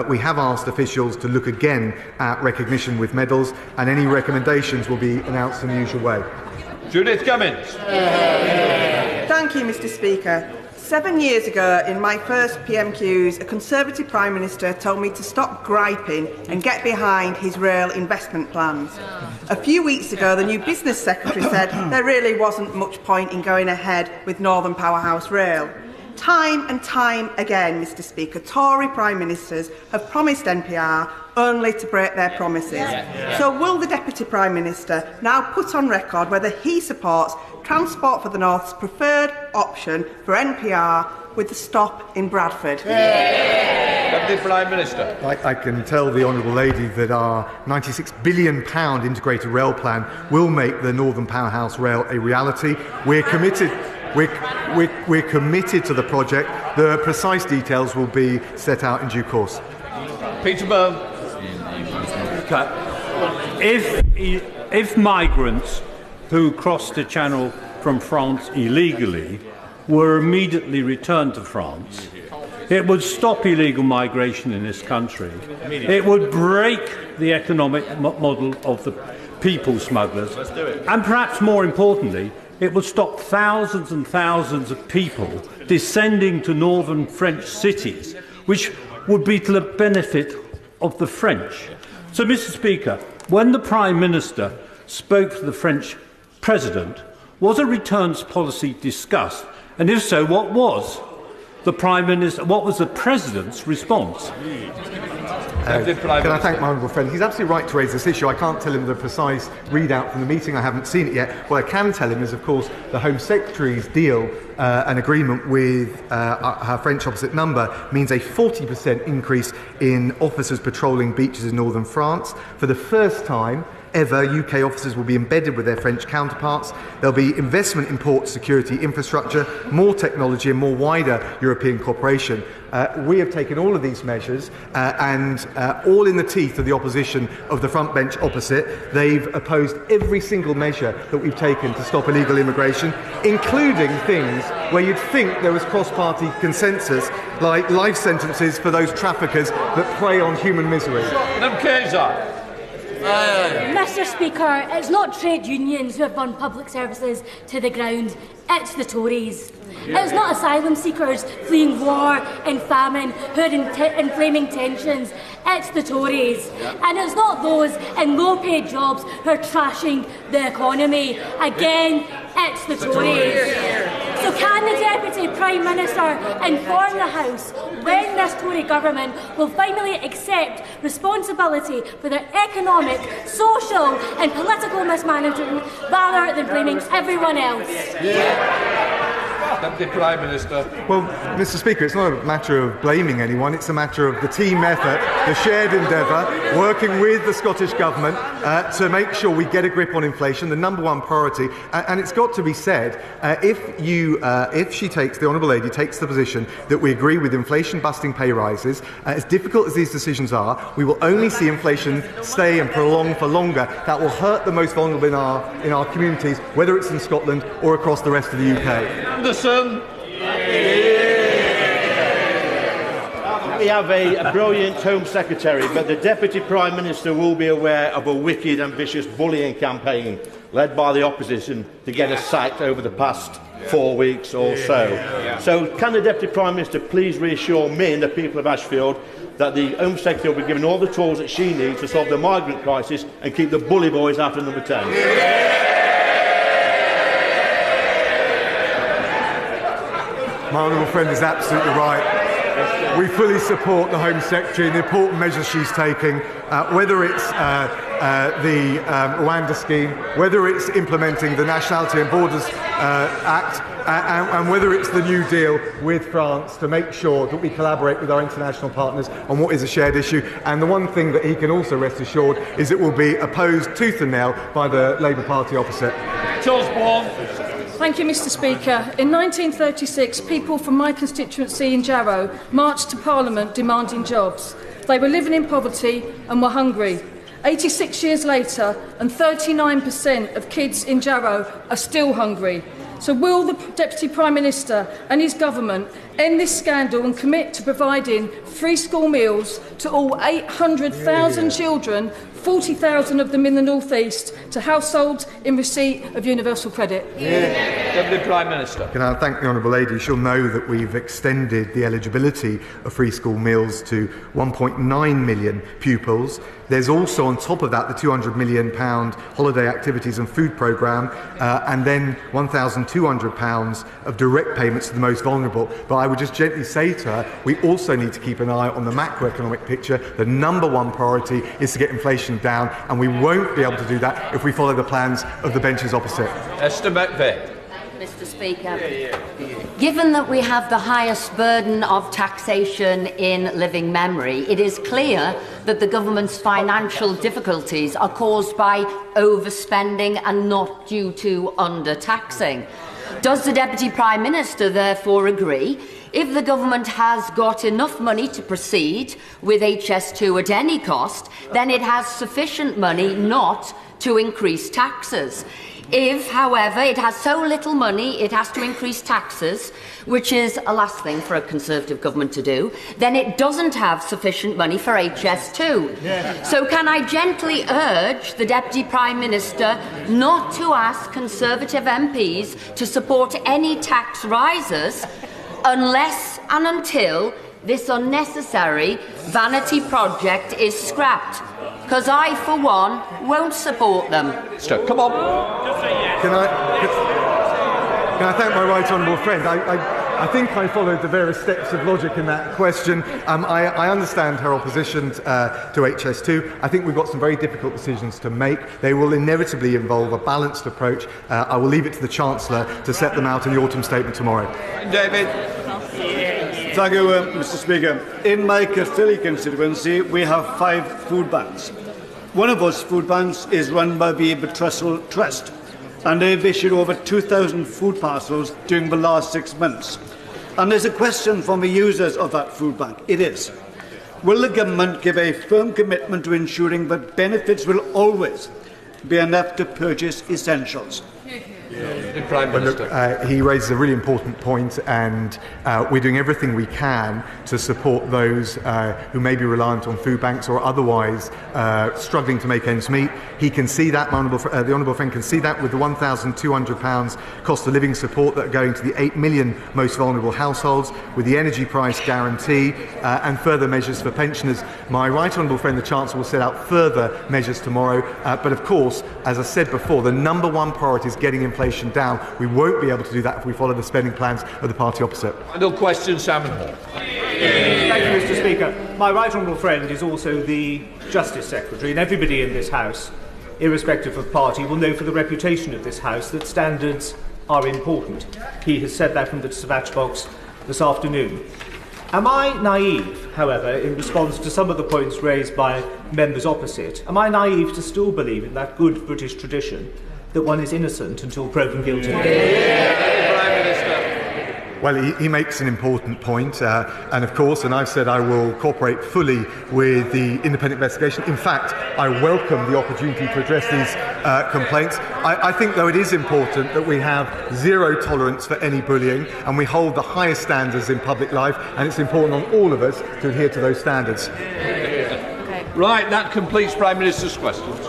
we have asked officials to look again at recognition with medals, and any recommendations will be announced in the usual way. Judith Cummins. Thank you, Mr Speaker. 7 years ago, in my first PMQs, a Conservative Prime Minister told me to stop griping and get behind his rail investment plans. A few weeks ago, the new Business Secretary said there really wasn't much point in going ahead with Northern Powerhouse Rail. Time and time again, Mr Speaker, Tory Prime Ministers have promised NPR only to break their promises. So will the Deputy Prime Minister now put on record whether he supports Transport for the North's preferred option for NPR with the stop in Bradford? Deputy Prime Minister. I can tell the Honourable Lady that our £96 billion integrated rail plan will make the Northern Powerhouse Rail a reality. We're committed. We're committed to the project. The precise details will be set out in due course. Peter Byrne. If migrants who crossed the Channel from France illegally were immediately returned to France, it would stop illegal migration in this country. It would break the economic model of the people smugglers. Let's do it. And perhaps more importantly, it would stop thousands and thousands of people descending to northern French cities, which would be to the benefit of the French. So, Mr. Speaker, when the Prime Minister spoke to the French President, was a returns policy discussed? And if so, what was the Prime Minister? What was the President's response? Can I thank my honourable friend? He's absolutely right to raise this issue. I can't tell him the precise readout from the meeting. I haven't seen it yet. What I can tell him is, of course, the Home Secretary's deal, an agreement with her French opposite number, means a 40% increase in officers patrolling beaches in northern France. For the first time ever, UK officers will be embedded with their French counterparts. There'll be investment in port security infrastructure, more technology and more wider European cooperation. We have taken all of these measures and all in the teeth of the opposition of the front bench opposite. They've opposed every single measure that we've taken to stop illegal immigration, including things where you'd think there was cross-party consensus, like life sentences for those traffickers that prey on human misery. Mr. Speaker, it's not trade unions who have burned public services to the ground, it's the Tories. It's not asylum seekers fleeing war and famine who are inflaming tensions, it's the Tories. And it's not those in low-paid jobs who are trashing the economy. Again, it's the Tories. So can the Deputy Prime Minister inform the House when this Tory government will finally accept responsibility for their economic, social and political mismanagement rather than blaming everyone else? Deputy Prime Minister. Well, Mr. Speaker, it's not a matter of blaming anyone, it's a matter of the team effort, the shared endeavour, working with the Scottish Government to make sure we get a grip on inflation, the number one priority. And it's got to be said, if she takes, the Honourable Lady takes the position that we agree with inflation-busting pay rises, as difficult as these decisions are, we will only see inflation stay and prolong for longer. That will hurt the most vulnerable in our communities, whether it's in Scotland or across the rest of the UK. We have a brilliant Home Secretary, but the Deputy Prime Minister will be aware of a wicked and vicious bullying campaign led by the opposition to get us sacked over the past 4 weeks or so. So can the Deputy Prime Minister please reassure me and the people of Ashfield that the Home Secretary will be given all the tools that she needs to solve the migrant crisis and keep the bully boys out of number 10? My honourable friend is absolutely right. We fully support the Home Secretary and the important measures she's taking, whether it's the Rwanda scheme, whether it's implementing the Nationality and Borders Act, and whether it's the New Deal with France to make sure that we collaborate with our international partners on what is a shared issue. And the one thing that he can also rest assured is it will be opposed tooth and nail by the Labour Party opposite. Thank you, Mr. Speaker. In 1936, people from my constituency in Jarrow marched to Parliament demanding jobs. They were living in poverty and were hungry. 86 years later, and 39% of kids in Jarrow are still hungry. So will the Deputy Prime Minister and his government end this scandal and commit to providing free school meals to all 800,000 children 40,000 of them in the North East to households in receipt of universal credit. Deputy Prime Minister. Can I thank the Honourable Lady? She'll know that we've extended the eligibility of free school meals to 1.9 million pupils. There's also, on top of that, the £200 million holiday activities and food programme, and then £1,200 of direct payments to the most vulnerable. But I would just gently say to her, we also need to keep an eye on the macroeconomic picture. The number one priority is to get inflation down, and we won't be able to do that if we follow the plans of the benches opposite. Esther McVeigh. Mr. Speaker, given that we have the highest burden of taxation in living memory, it is clear that the government's financial difficulties are caused by overspending and not due to undertaxing. Does the Deputy Prime Minister therefore agree, if the government has got enough money to proceed with HS2 at any cost, then it has sufficient money not to increase taxes? If, however, it has so little money it has to increase taxes, which is a last thing for a Conservative government to do, then it doesn't have sufficient money for HS2. So can I gently urge the Deputy Prime Minister not to ask Conservative MPs to support any tax rises unless and until this unnecessary vanity project is scrapped? Because I, for one, won't support them. Come on. Can I thank my right honourable friend? I think I followed the various steps of logic in that question. I understand her opposition to HS2. I think we've got some very difficult decisions to make. They will inevitably involve a balanced approach. I will leave it to the Chancellor to set them out in the autumn statement tomorrow. David. Thank you, Mr. Speaker. In my Caerphilly constituency, we have 5 food banks. One of those food banks is run by the Betrussell Trust, and they've issued over 2,000 food parcels during the last 6 months. And there's a question from the users of that food bank. It is, will the government give a firm commitment to ensuring that benefits will always be enough to purchase essentials? Prime Minister. Look, he raises a really important point, and we're doing everything we can to support those who may be reliant on food banks or otherwise struggling to make ends meet. He can see that, the Honourable Friend can see that with the £1,200 cost of living support that are going to the 8 million most vulnerable households, with the energy price guarantee and further measures for pensioners. My right honourable friend, the Chancellor, will set out further measures tomorrow. But of course, as I said before, the number one priority is getting inflation down. We won't be able to do that if we follow the spending plans of the party opposite. Final question, Salmon Hall. Thank you, Mr. Speaker. My right honourable friend is also the Justice Secretary, and everybody in this House, irrespective of party, will know for the reputation of this House that standards are important. He has said that from the dispatch box this afternoon. Am I naive, however, in response to some of the points raised by members opposite? Am I naive to still believe in that good British tradition that one is innocent until proven guilty? Well, he makes an important point, and of course, and I've said I will cooperate fully with the independent investigation. In fact, I welcome the opportunity to address these complaints. I think, though, it is important that we have zero tolerance for any bullying, and we hold the highest standards in public life, and it's important on all of us to adhere to those standards. Right, that completes Prime Minister's questions.